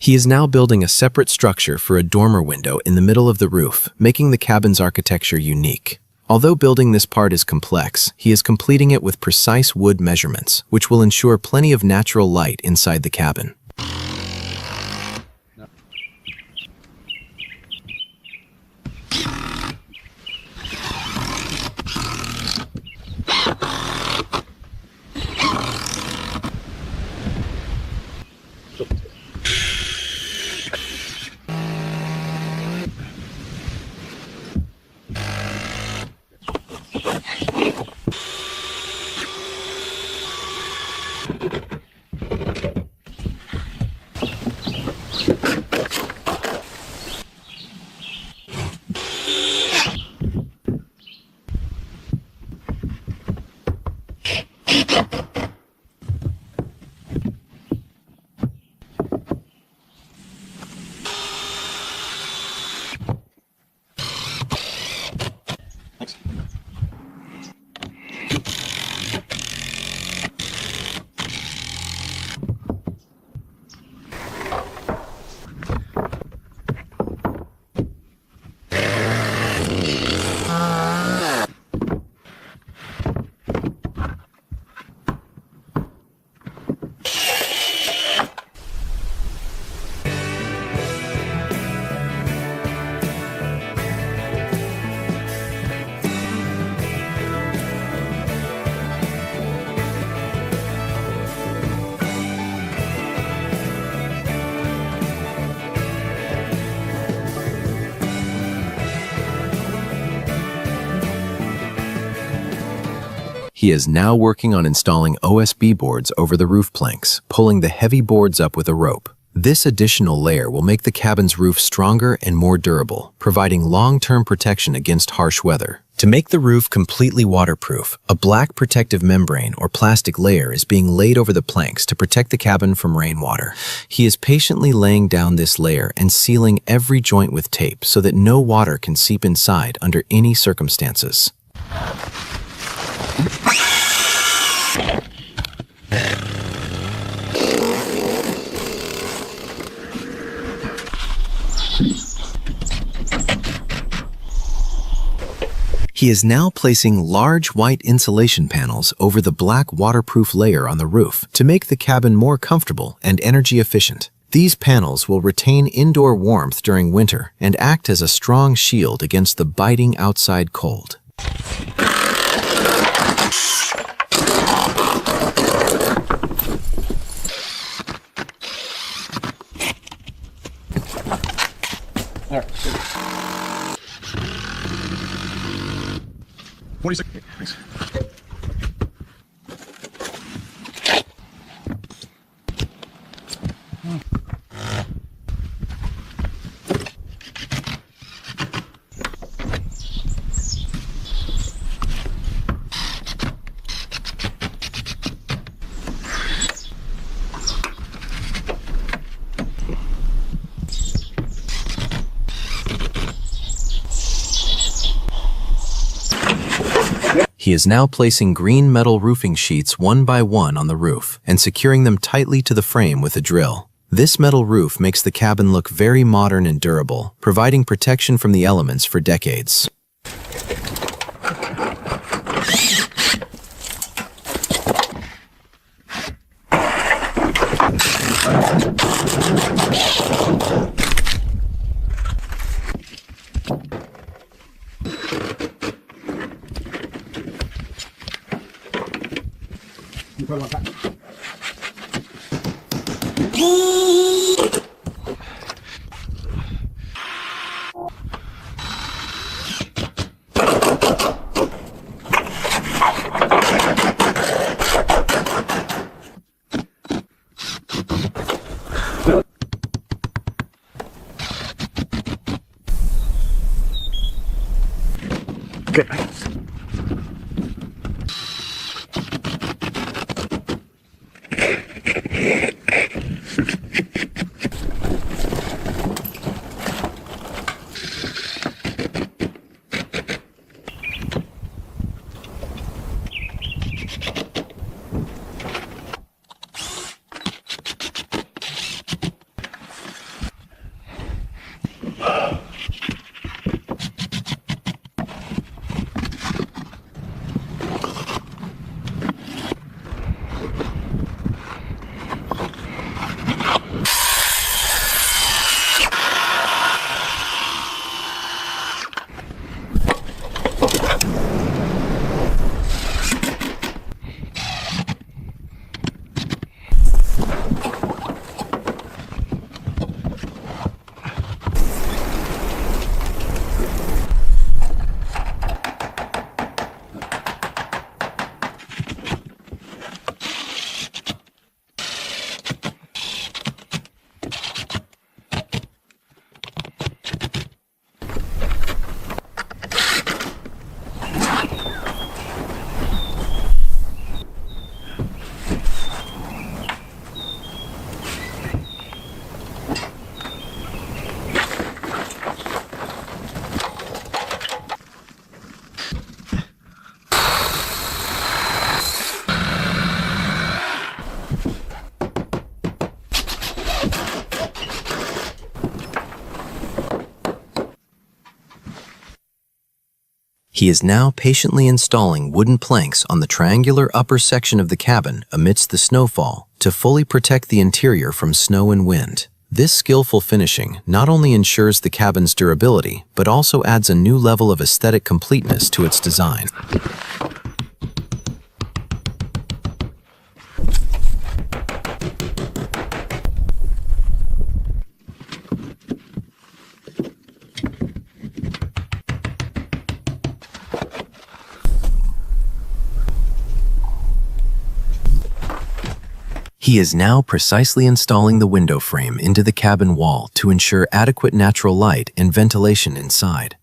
A: He is now building a separate structure for a dormer window in the middle of the roof, making the cabin's architecture unique. Although building this part is complex, he is completing it with precise wood measurements, which will ensure plenty of natural light inside the cabin. He is now working on installing OSB boards over the roof planks, pulling the heavy boards up with a rope. This additional layer will make the cabin's roof stronger and more durable, providing long-term protection against harsh weather. To make the roof completely waterproof, a black protective membrane or plastic layer is being laid over the planks to protect the cabin from rainwater. He is patiently laying down this layer and sealing every joint with tape so that no water can seep inside under any circumstances. He is now placing large white insulation panels over the black waterproof layer on the roof to make the cabin more comfortable and energy efficient. These panels will retain indoor warmth during winter and act as a strong shield against the biting outside cold.
B: All right. 26. Thanks.
A: He is now placing green metal roofing sheets one by one on the roof and securing them tightly to the frame with a drill. This metal roof makes the cabin look very modern and durable, providing protection from the elements for decades.
B: Okay.
A: He is now patiently installing wooden planks on the triangular upper section of the cabin amidst the snowfall to fully protect the interior from snow and wind. This skillful finishing not only ensures the cabin's durability, but also adds a new level of aesthetic completeness to its design. He is now precisely installing the window frame into the cabin wall to ensure adequate natural light and ventilation inside.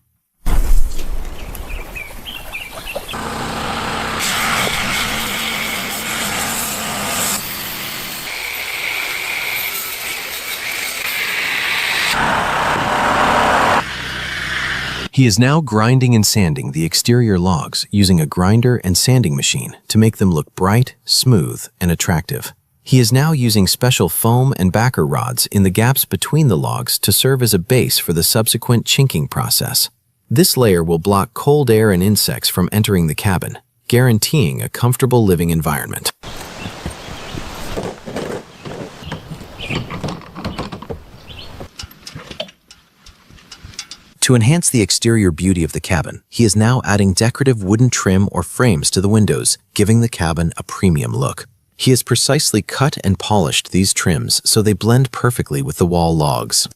A: He is now grinding and sanding the exterior logs using a grinder and sanding machine to make them look bright, smooth, and attractive. He is now using special foam and backer rods in the gaps between the logs to serve as a base for the subsequent chinking process. This layer will block cold air and insects from entering the cabin, guaranteeing a comfortable living environment. To enhance the exterior beauty of the cabin, he is now adding decorative wooden trim or frames to the windows, giving the cabin a premium look. He has precisely cut and polished these trims so they blend perfectly with the wall logs.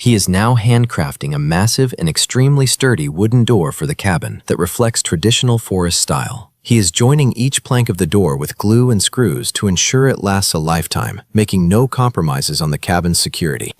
A: He is now handcrafting a massive and extremely sturdy wooden door for the cabin that reflects traditional forest style. He is joining each plank of the door with glue and screws to ensure it lasts a lifetime, making no compromises on the cabin's security.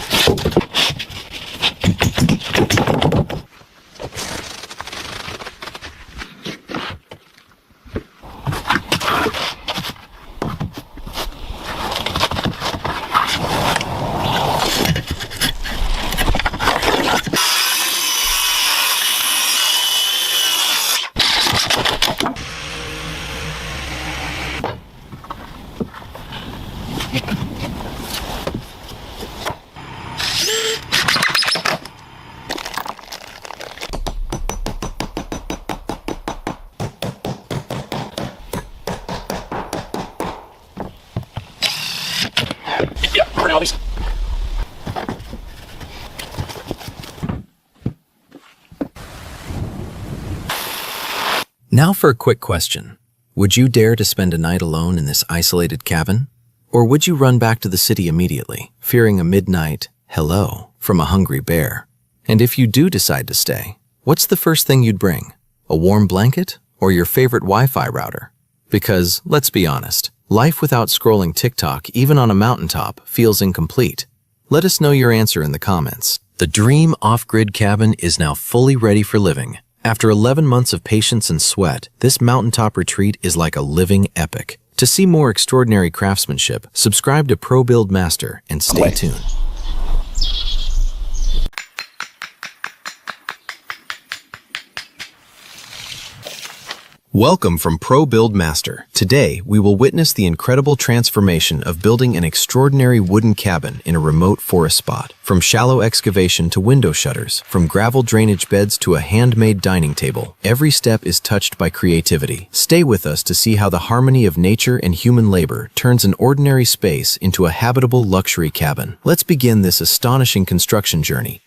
A: Now for a quick question. Would you dare to spend a night alone in this isolated cabin? Or would you run back to the city immediately, fearing a midnight hello from a hungry bear? And if you do decide to stay, what's the first thing you'd bring? A warm blanket or your favorite Wi-Fi router? Because, let's be honest, life without scrolling TikTok, even on a mountaintop, feels incomplete. Let us know your answer in the comments. The dream off-grid cabin is now fully ready for living. After 11 months of patience and sweat, this mountaintop retreat is like a living epic. To see more extraordinary craftsmanship, subscribe to Pro Build Master and stay tuned. Welcome from Pro Build Master. Today, we will witness the incredible transformation of building an extraordinary wooden cabin in a remote forest spot. From shallow excavation to window shutters, from gravel drainage beds to a handmade dining table, every step is touched by creativity. Stay with us to see how the harmony of nature and human labor turns an ordinary space into a habitable luxury cabin. Let's begin this astonishing construction journey.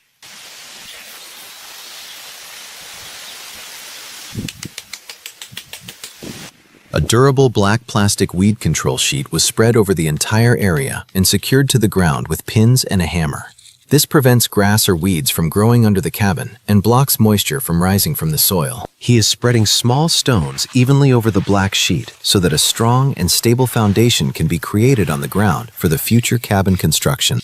A: A durable black plastic weed control sheet was spread over the entire area and secured to the ground with pins and a hammer. This prevents grass or weeds from growing under the cabin and blocks moisture from rising from the soil. He is spreading small stones evenly over the black sheet so that a strong and stable foundation can be created on the ground for the future cabin construction.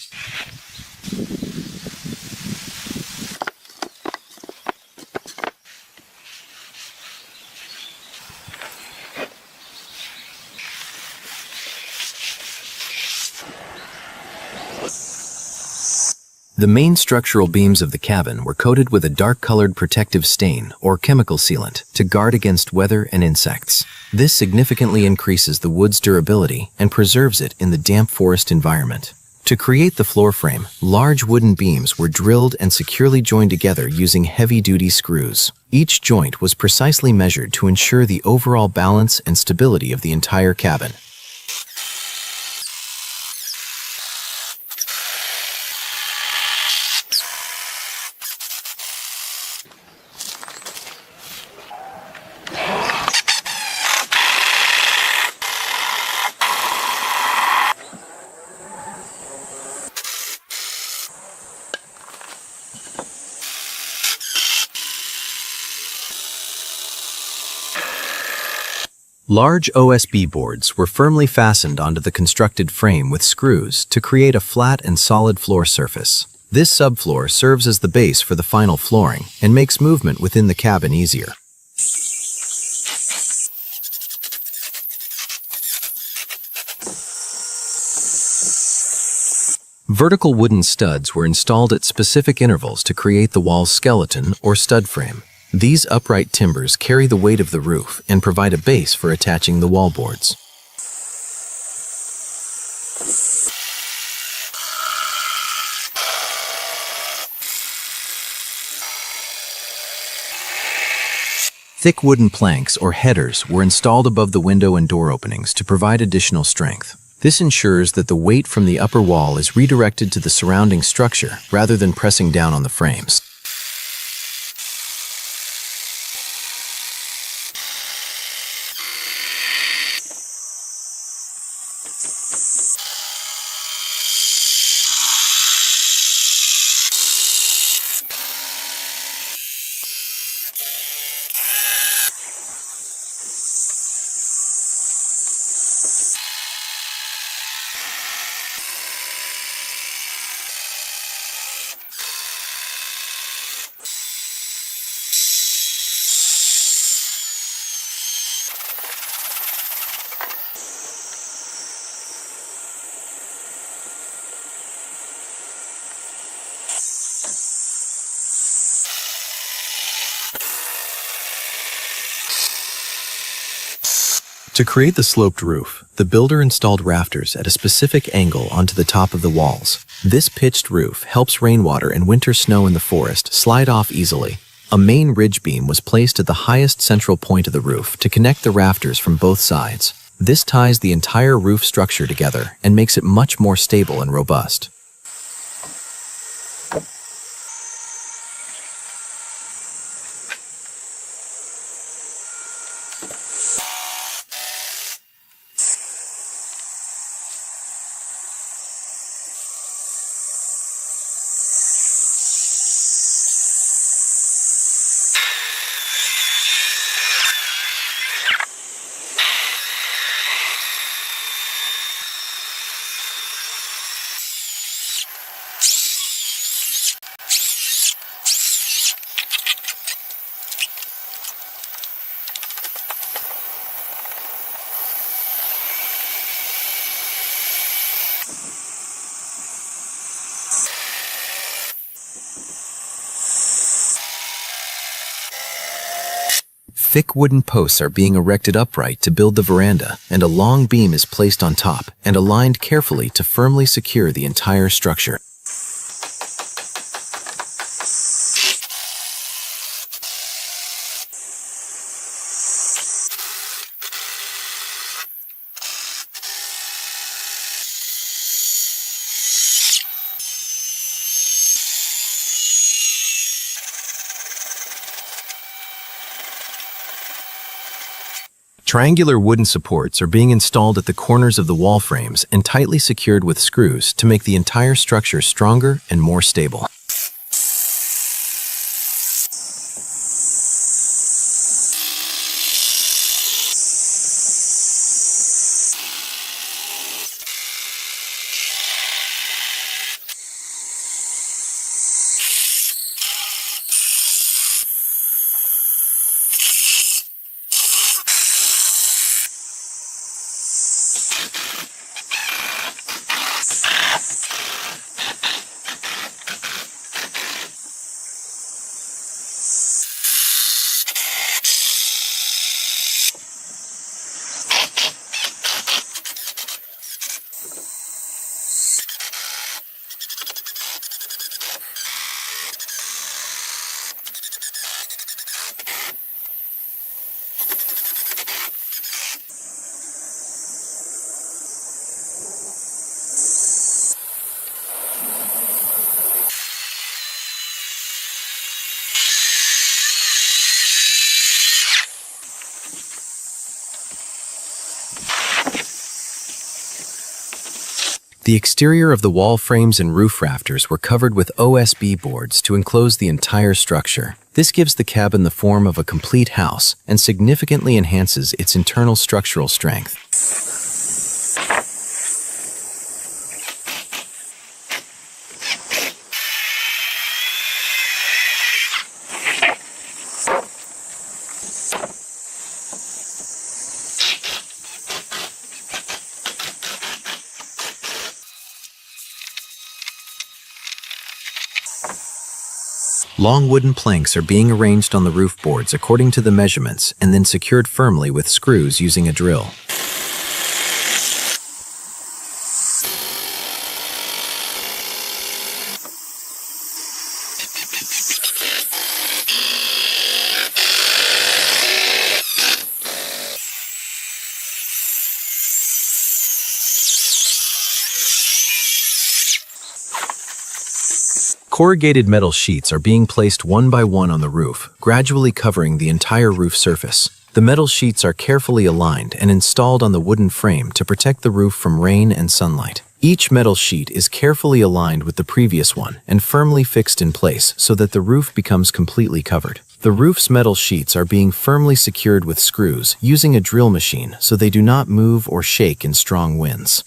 A: The main structural beams of the cabin were coated with a dark-colored protective stain or chemical sealant to guard against weather and insects. This significantly increases the wood's durability and preserves it in the damp forest environment. To create the floor frame, large wooden beams were drilled and securely joined together using heavy-duty screws. Each joint was precisely measured to ensure the overall balance and stability of the entire cabin. Large OSB boards were firmly fastened onto the constructed frame with screws to create a flat and solid floor surface. This subfloor serves as the base for the final flooring and makes movement within the cabin easier. Vertical wooden studs were installed at specific intervals to create the wall's skeleton or stud frame. These upright timbers carry the weight of the roof and provide a base for attaching the wallboards. Thick wooden planks or headers were installed above the window and door openings to provide additional strength. This ensures that the weight from the upper wall is redirected to the surrounding structure rather than pressing down on the frames. To create the sloped roof, the builder installed rafters at a specific angle onto the top of the walls. This pitched roof helps rainwater and winter snow in the forest slide off easily. A main ridge beam was placed at the highest central point of the roof to connect the rafters from both sides. This ties the entire roof structure together and makes it much more stable and robust. Thick wooden posts are being erected upright to build the veranda, and a long beam is placed on top and aligned carefully to firmly secure the entire structure. Triangular wooden supports are being installed at the corners of the wall frames and tightly secured with screws to make the entire structure stronger and more stable. The exterior of the wall frames and roof rafters were covered with OSB boards to enclose the entire structure. This gives the cabin the form of a complete house and significantly enhances its internal structural strength. Long wooden planks are being arranged on the roof boards according to the measurements and then secured firmly with screws using a drill. Corrugated metal sheets are being placed one by one on the roof, gradually covering the entire roof surface. The metal sheets are carefully aligned and installed on the wooden frame to protect the roof from rain and sunlight. Each metal sheet is carefully aligned with the previous one and firmly fixed in place so that the roof becomes completely covered. The roof's metal sheets are being firmly secured with screws using a drill machine so they do not move or shake in strong winds.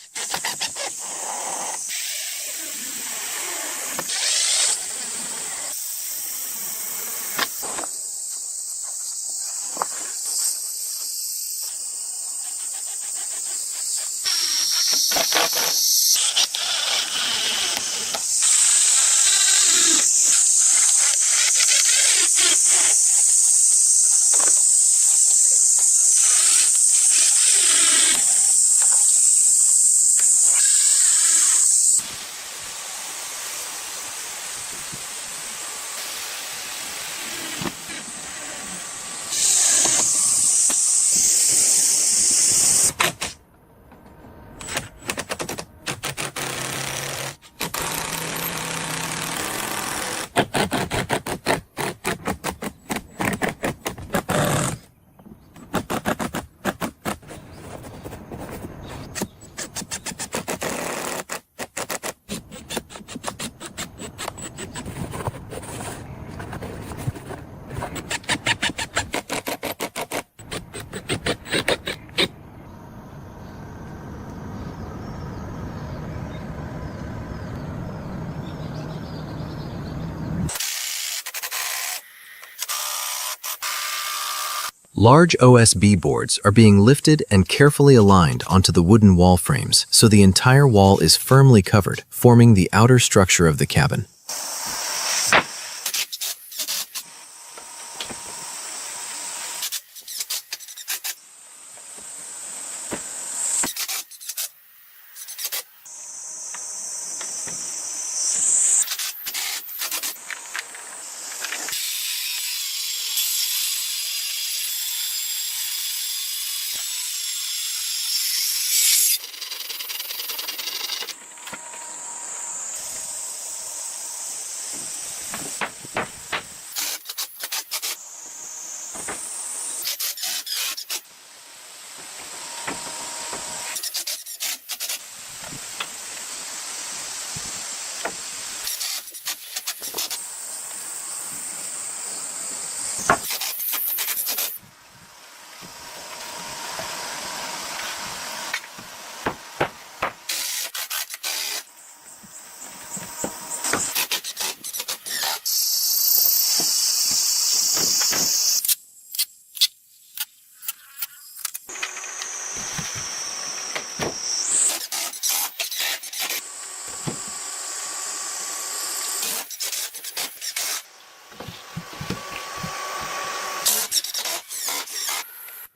A: Large OSB boards are being lifted and carefully aligned onto the wooden wall frames so the entire wall is firmly covered, forming the outer structure of the cabin.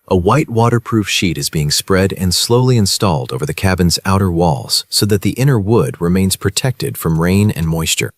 A: A white waterproof sheet is being spread and slowly installed over the cabin's outer walls so that the inner wood remains protected from rain and moisture.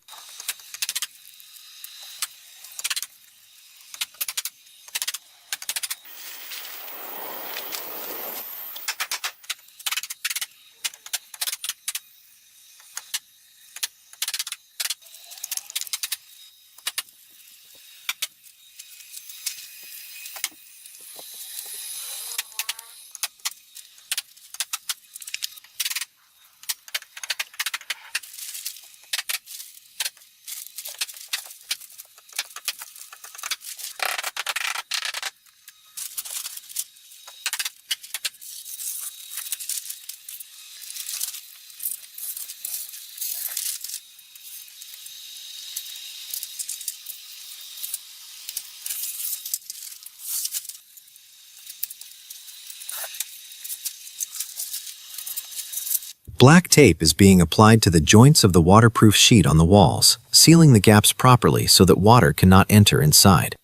A: Black tape is being applied to the joints of the waterproof sheet on the walls, sealing the gaps properly so that water cannot enter inside.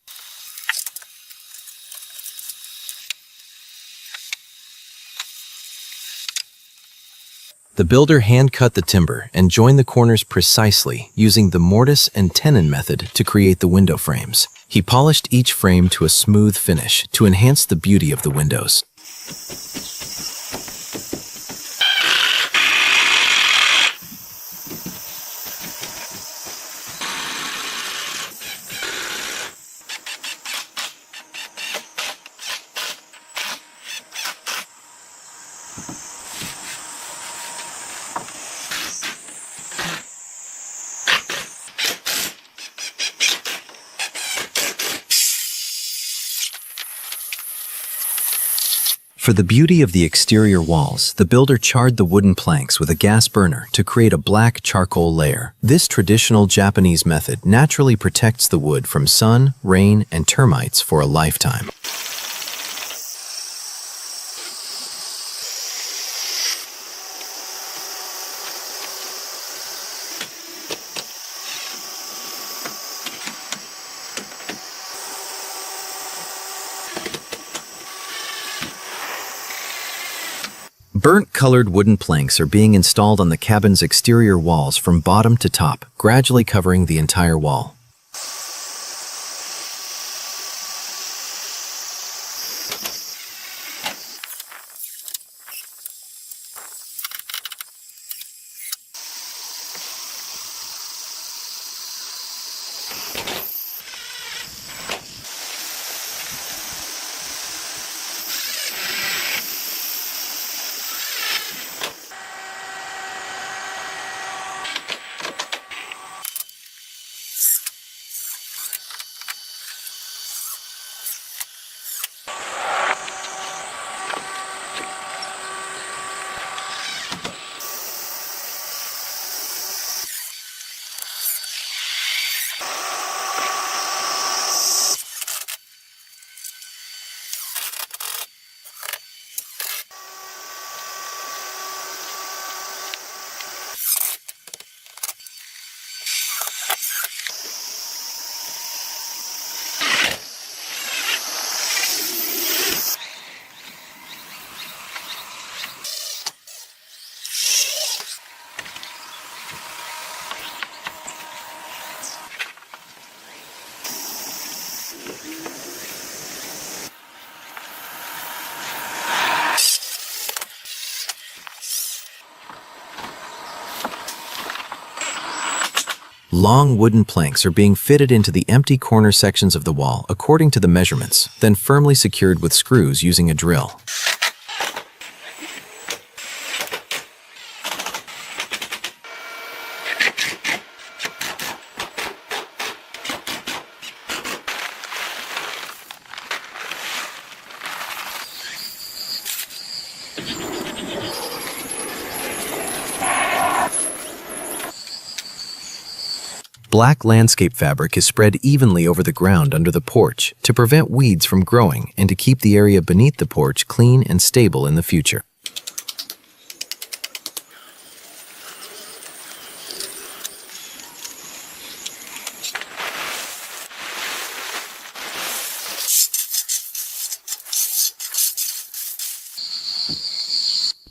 A: The builder hand-cut the timber and joined the corners precisely using the mortise and tenon method to create the window frames. He polished each frame to a smooth finish to enhance the beauty of the windows. For the beauty of the exterior walls, the builder charred the wooden planks with a gas burner to create a black charcoal layer. This traditional Japanese method naturally protects the wood from sun, rain, and termites for a lifetime. Burnt-colored wooden planks are being installed on the cabin's exterior walls from bottom to top, gradually covering the entire wall. Long wooden planks are being fitted into the empty corner sections of the wall according to the measurements, then firmly secured with screws using a drill. Black landscape fabric is spread evenly over the ground under the porch to prevent weeds from growing and to keep the area beneath the porch clean and stable in the future.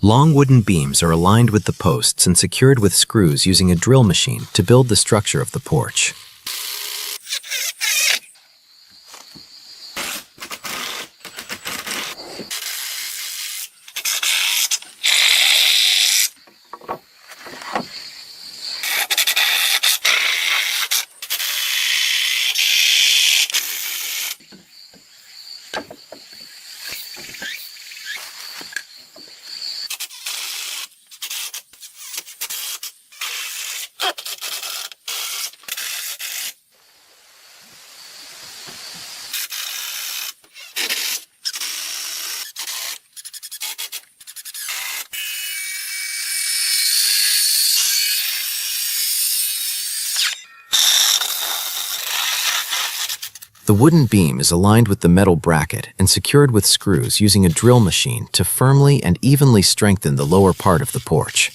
A: Long wooden beams are aligned with the posts and secured with screws using a drill machine to build the structure of the porch. The wooden beam is aligned with the metal bracket and secured with screws using a drill machine to firmly and evenly strengthen the lower part of the porch.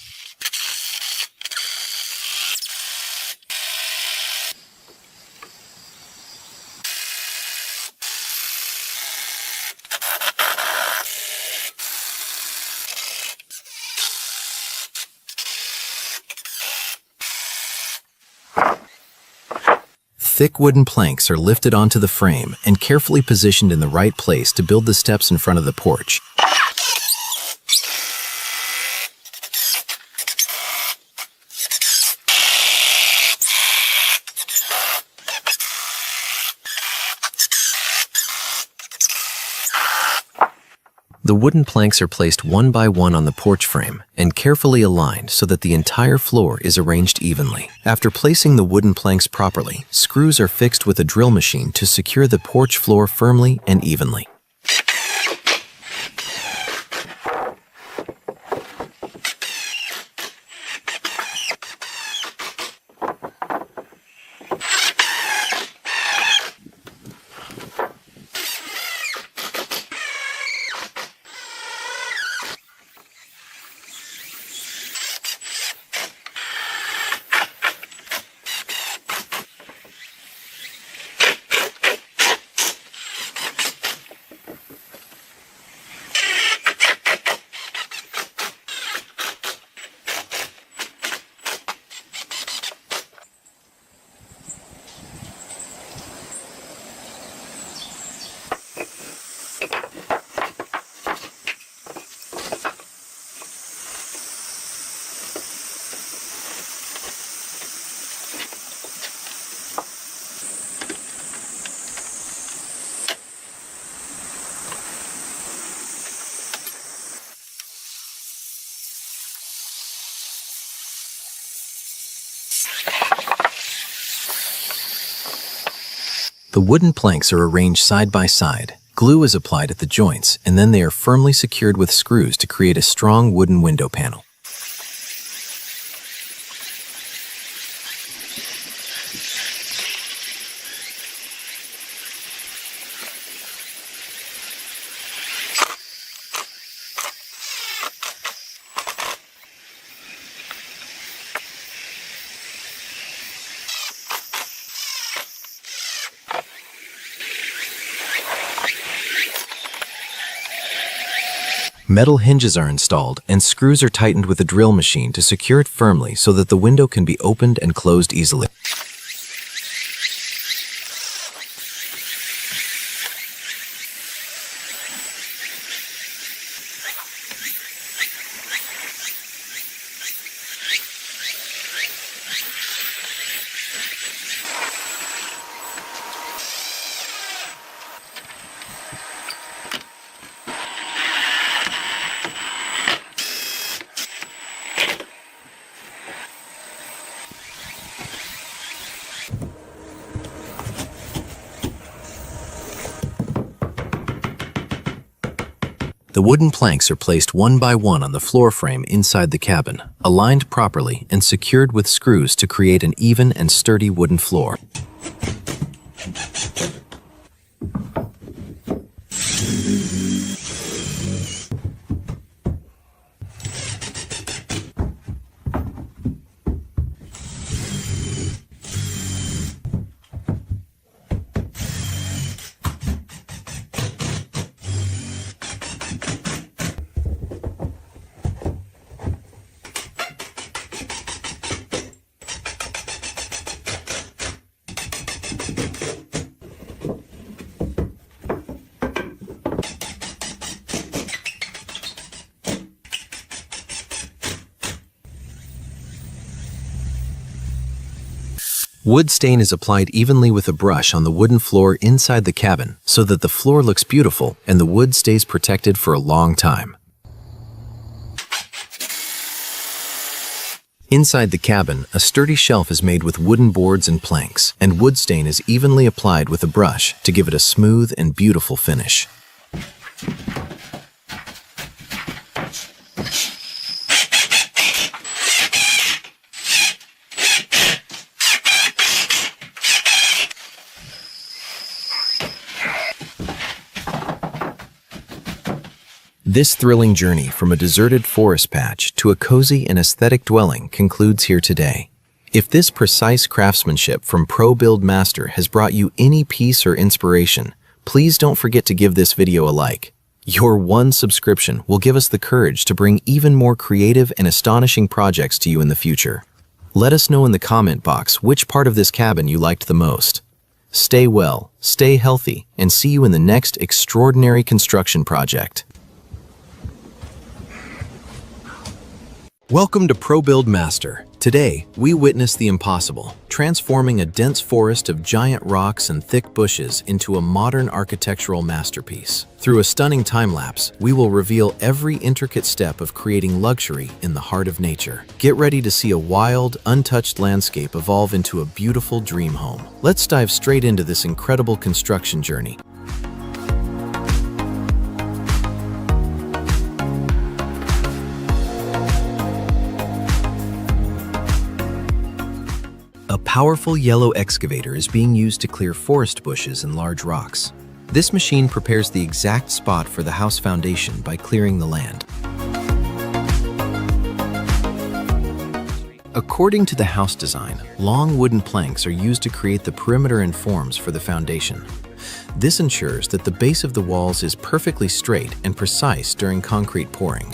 A: thick wooden planks are lifted onto the frame and carefully positioned in the right place to build the steps in front of the porch. The wooden planks are placed one by one on the porch frame and carefully aligned so that the entire floor is arranged evenly. After placing the wooden planks properly, screws are fixed with a drill machine to secure the porch floor firmly and evenly. The wooden planks are arranged side by side. Glue is applied at the joints, and then they are firmly secured with screws to create a strong wooden window panel. Metal hinges are installed and screws are tightened with a drill machine to secure it firmly so that the window can be opened and closed easily. The wooden planks are placed one by one on the floor frame inside the cabin, aligned properly and secured with screws to create an even and sturdy wooden floor. Wood stain is applied evenly with a brush on the wooden floor inside the cabin so that the floor looks beautiful and the wood stays protected for a long time. Inside the cabin, a sturdy shelf is made with wooden boards and planks, and wood stain is evenly applied with a brush to give it a smooth and beautiful finish. This thrilling journey from a deserted forest patch to a cozy and aesthetic dwelling concludes here today. If this precise craftsmanship from Pro Build Master has brought you any peace or inspiration, please don't forget to give this video a like. Your one subscription will give us the courage to bring even more creative and astonishing projects to you in the future. Let us know in the comment box which part of this cabin you liked the most. Stay well, stay healthy, and see you in the next extraordinary construction project. Welcome to ProBuild Master. Today, we witness the impossible, transforming a dense forest of giant rocks and thick bushes into a modern architectural masterpiece. Through a stunning time-lapse, we will reveal every intricate step of creating luxury in the heart of nature. Get ready to see a wild, untouched landscape evolve into a beautiful dream home. Let's dive straight into this incredible construction journey. A powerful yellow excavator is being used to clear forest bushes and large rocks. This machine prepares the exact spot for the house foundation by clearing the land. According to the house design, long wooden planks are used to create the perimeter and forms for the foundation. This ensures that the base of the walls is perfectly straight and precise during concrete pouring.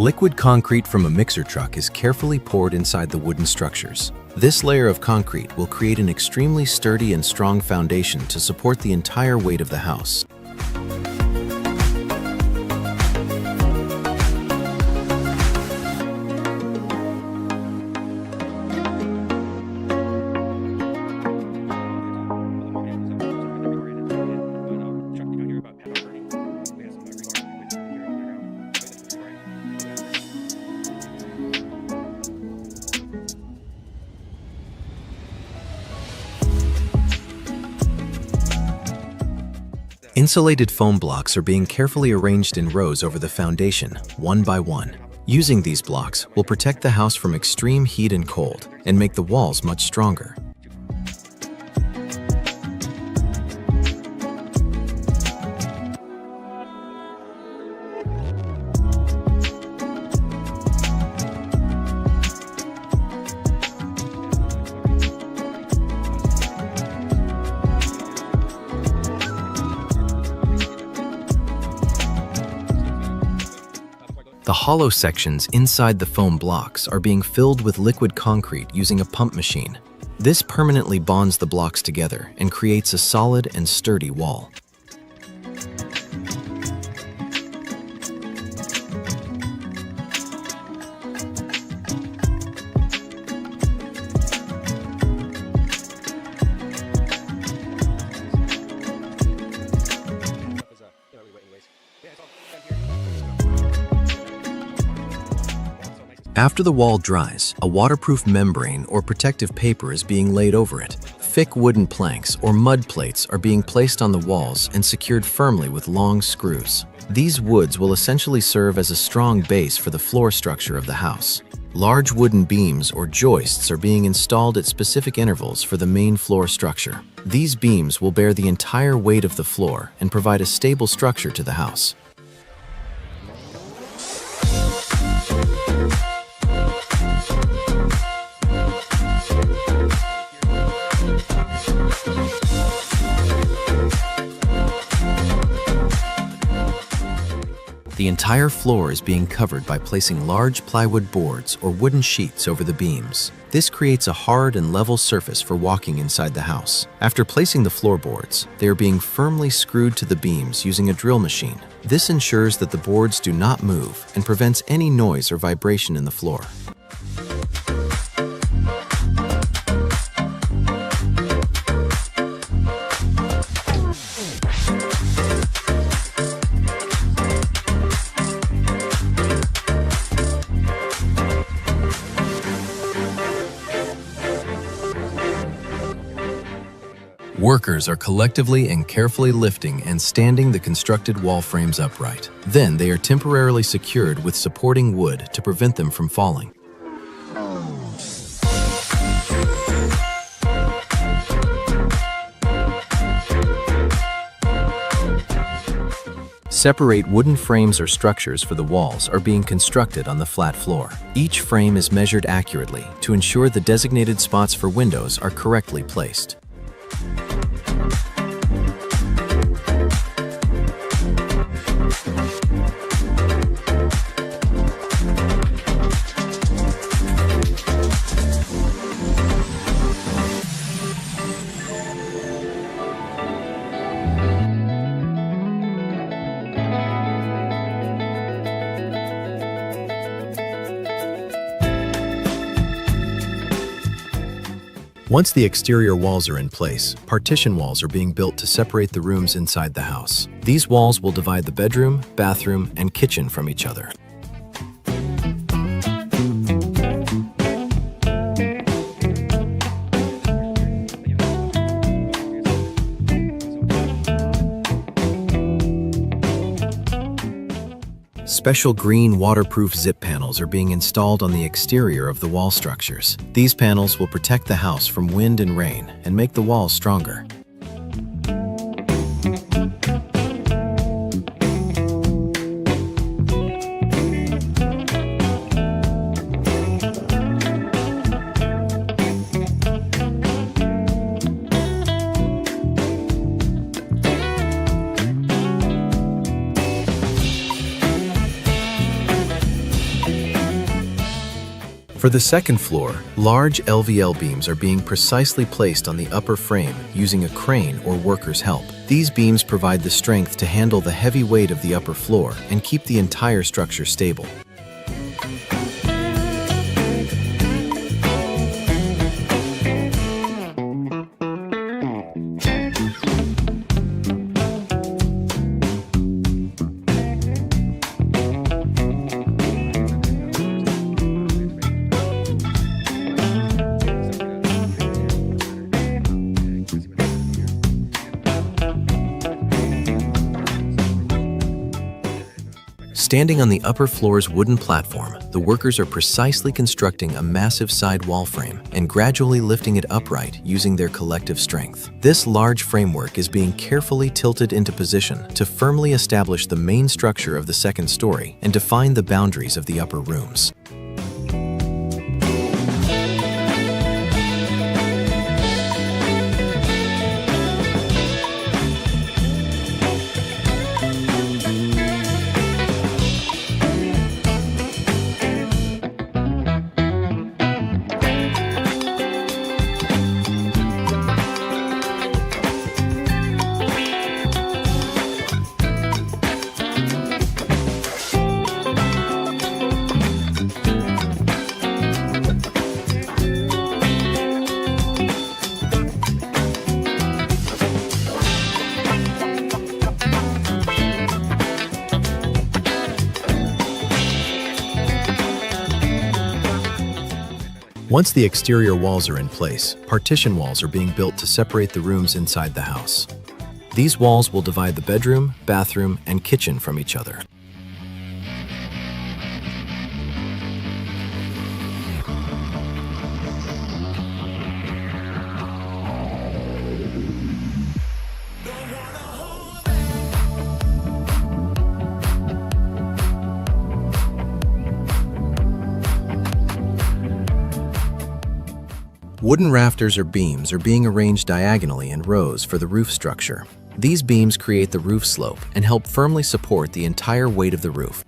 A: Liquid concrete from a mixer truck is carefully poured inside the wooden structures. This layer of concrete will create an extremely sturdy and strong foundation to support the entire weight of the house. Insulated foam blocks are being carefully arranged in rows over the foundation, one by one. Using these blocks will protect the house from extreme heat and cold and make the walls much stronger. The hollow sections inside the foam blocks are being filled with liquid concrete using a pump machine. This permanently bonds the blocks together and creates a solid and sturdy wall. After the wall dries, a waterproof membrane or protective paper is being laid over it. Thick wooden planks or mud plates are being placed on the walls and secured firmly with long screws. These woods will essentially serve as a strong base for the floor structure of the house. Large wooden beams or joists are being installed at specific intervals for the main floor structure. These beams will bear the entire weight of the floor and provide a stable structure to the house. The entire floor is being covered by placing large plywood boards or wooden sheets over the beams. This creates a hard and level surface for walking inside the house. After placing the floorboards, they are being firmly screwed to the beams using a drill machine. This ensures that the boards do not move and prevents any noise or vibration in the floor. Workers are collectively and carefully lifting and standing the constructed wall frames upright. Then they are temporarily secured with supporting wood to prevent them from falling. Separate wooden frames or structures for the walls are being constructed on the flat floor. Each frame is measured accurately to ensure the designated spots for windows are correctly placed. Once the exterior walls are in place, partition walls are being built to separate the rooms inside the house. These walls will divide the bedroom, bathroom, and kitchen from each other. Special green waterproof zip panels are being installed on the exterior of the wall structures. These panels will protect the house from wind and rain and make the walls stronger. For the second floor, large LVL beams are being precisely placed on the upper frame using a crane or worker's help. These beams provide the strength to handle the heavy weight of the upper floor and keep the entire structure stable. Standing on the upper floor's wooden platform, the workers are precisely constructing a massive side wall frame and gradually lifting it upright using their collective strength. This large framework is being carefully tilted into position to firmly establish the main structure of the second story and define the boundaries of the upper rooms. Once the exterior walls are in place, partition walls are being built to separate the rooms inside the house. These walls will divide the bedroom, bathroom, and kitchen from each other. Wooden rafters or beams are being arranged diagonally in rows for the roof structure. These beams create the roof slope and help firmly support the entire weight of the roof.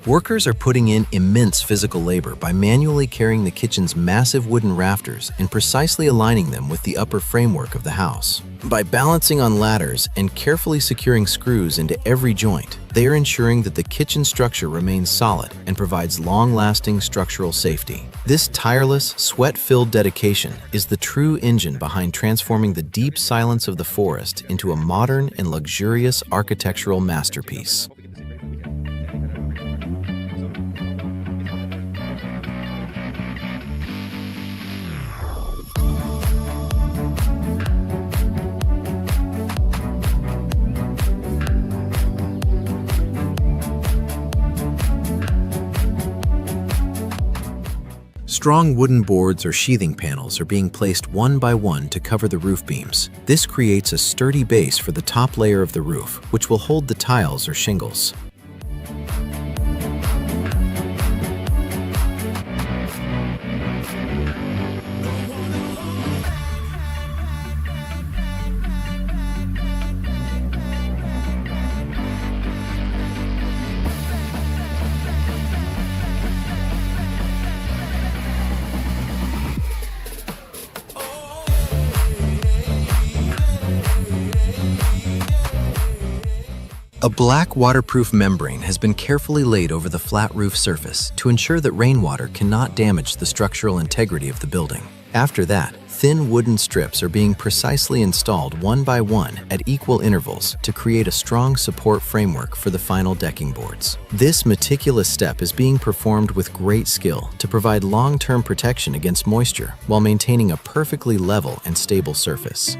A: Workers are putting in immense physical labor by manually carrying the kitchen's massive wooden rafters and precisely aligning them with the upper framework of the house. By balancing on ladders and carefully securing screws into every joint, they are ensuring that the kitchen structure remains solid and provides long-lasting structural safety. This tireless, sweat-filled dedication is the true engine behind transforming the deep silence of the forest into a modern and luxurious architectural masterpiece. Strong wooden boards or sheathing panels are being placed one by one to cover the roof beams. This creates a sturdy base for the top layer of the roof, which will hold the tiles or shingles. A black waterproof membrane has been carefully laid over the flat roof surface to ensure that rainwater cannot damage the structural integrity of the building. After that, thin wooden strips are being precisely installed one by one at equal intervals to create a strong support framework for the final decking boards. This meticulous step is being performed with great skill to provide long-term protection against moisture while maintaining a perfectly level and stable surface.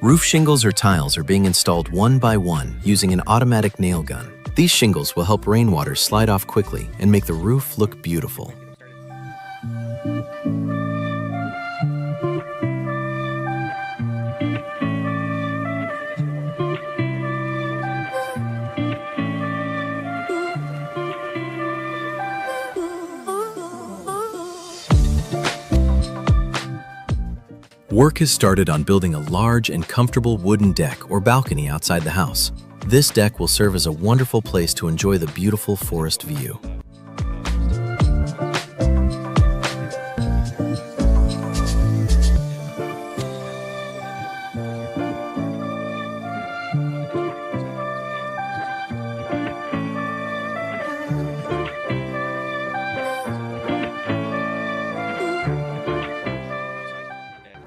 A: Roof shingles or tiles are being installed one by one using an automatic nail gun. These shingles will help rainwater slide off quickly and make the roof look beautiful. Work has started on building a large and comfortable wooden deck or balcony outside the house. This deck will serve as a wonderful place to enjoy the beautiful forest view.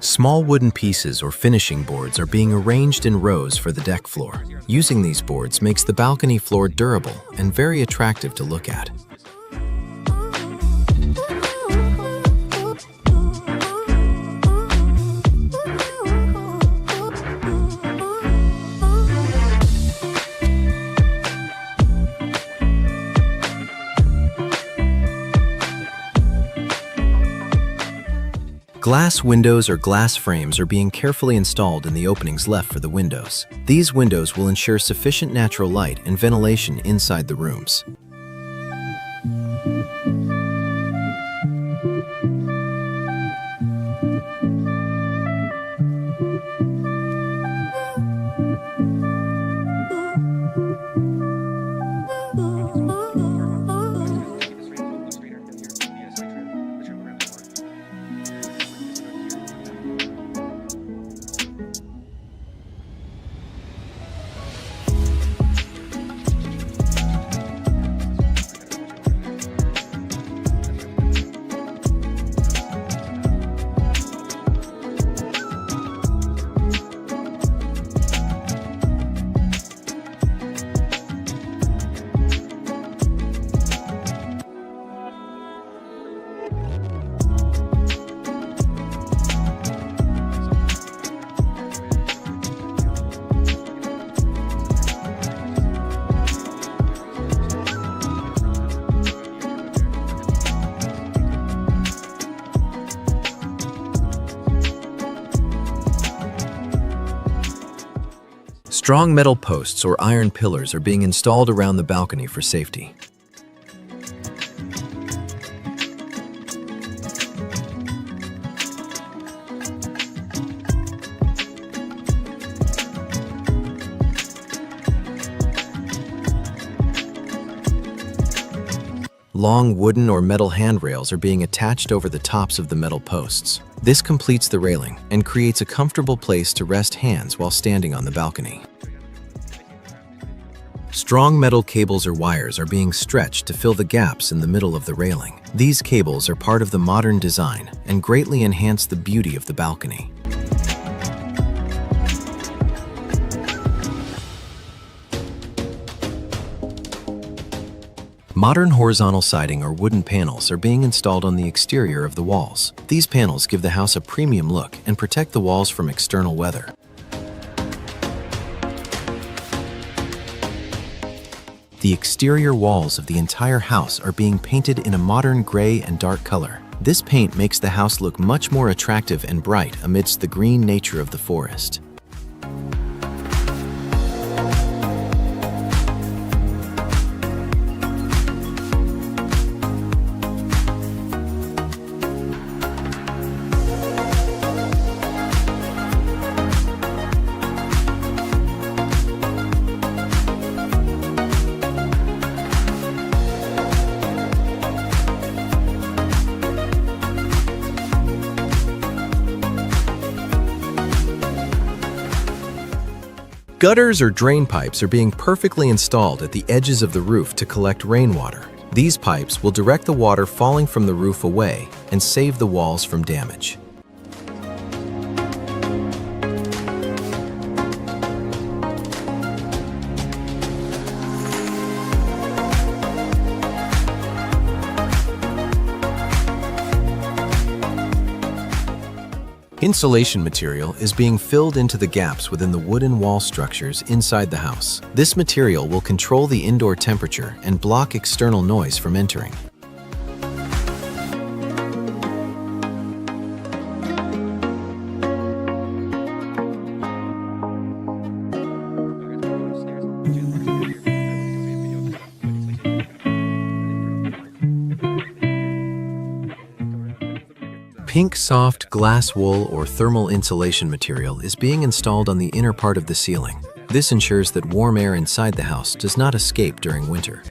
A: Small wooden pieces or finishing boards are being arranged in rows for the deck floor. Using these boards makes the balcony floor durable and very attractive to look at. Glass windows or glass frames are being carefully installed in the openings left for the windows. These windows will ensure sufficient natural light and ventilation inside the rooms. Strong metal posts or iron pillars are being installed around the balcony for safety. Long wooden or metal handrails are being attached over the tops of the metal posts. This completes the railing and creates a comfortable place to rest hands while standing on the balcony. Strong metal cables or wires are being stretched to fill the gaps in the middle of the railing. These cables are part of the modern design and greatly enhance the beauty of the balcony. Modern horizontal siding or wooden panels are being installed on the exterior of the walls. These panels give the house a premium look and protect the walls from external weather. The exterior walls of the entire house are being painted in a modern gray and dark color. This paint makes the house look much more attractive and bright amidst the green nature of the forest. Gutters or drain pipes are being perfectly installed at the edges of the roof to collect rainwater. These pipes will direct the water falling from the roof away and save the walls from damage. Insulation material is being filled into the gaps within the wooden wall structures inside the house. This material will control the indoor temperature and block external noise from entering. Pink soft glass wool or thermal insulation material is being installed on the inner part of the ceiling. This ensures that warm air inside the house does not escape during winter.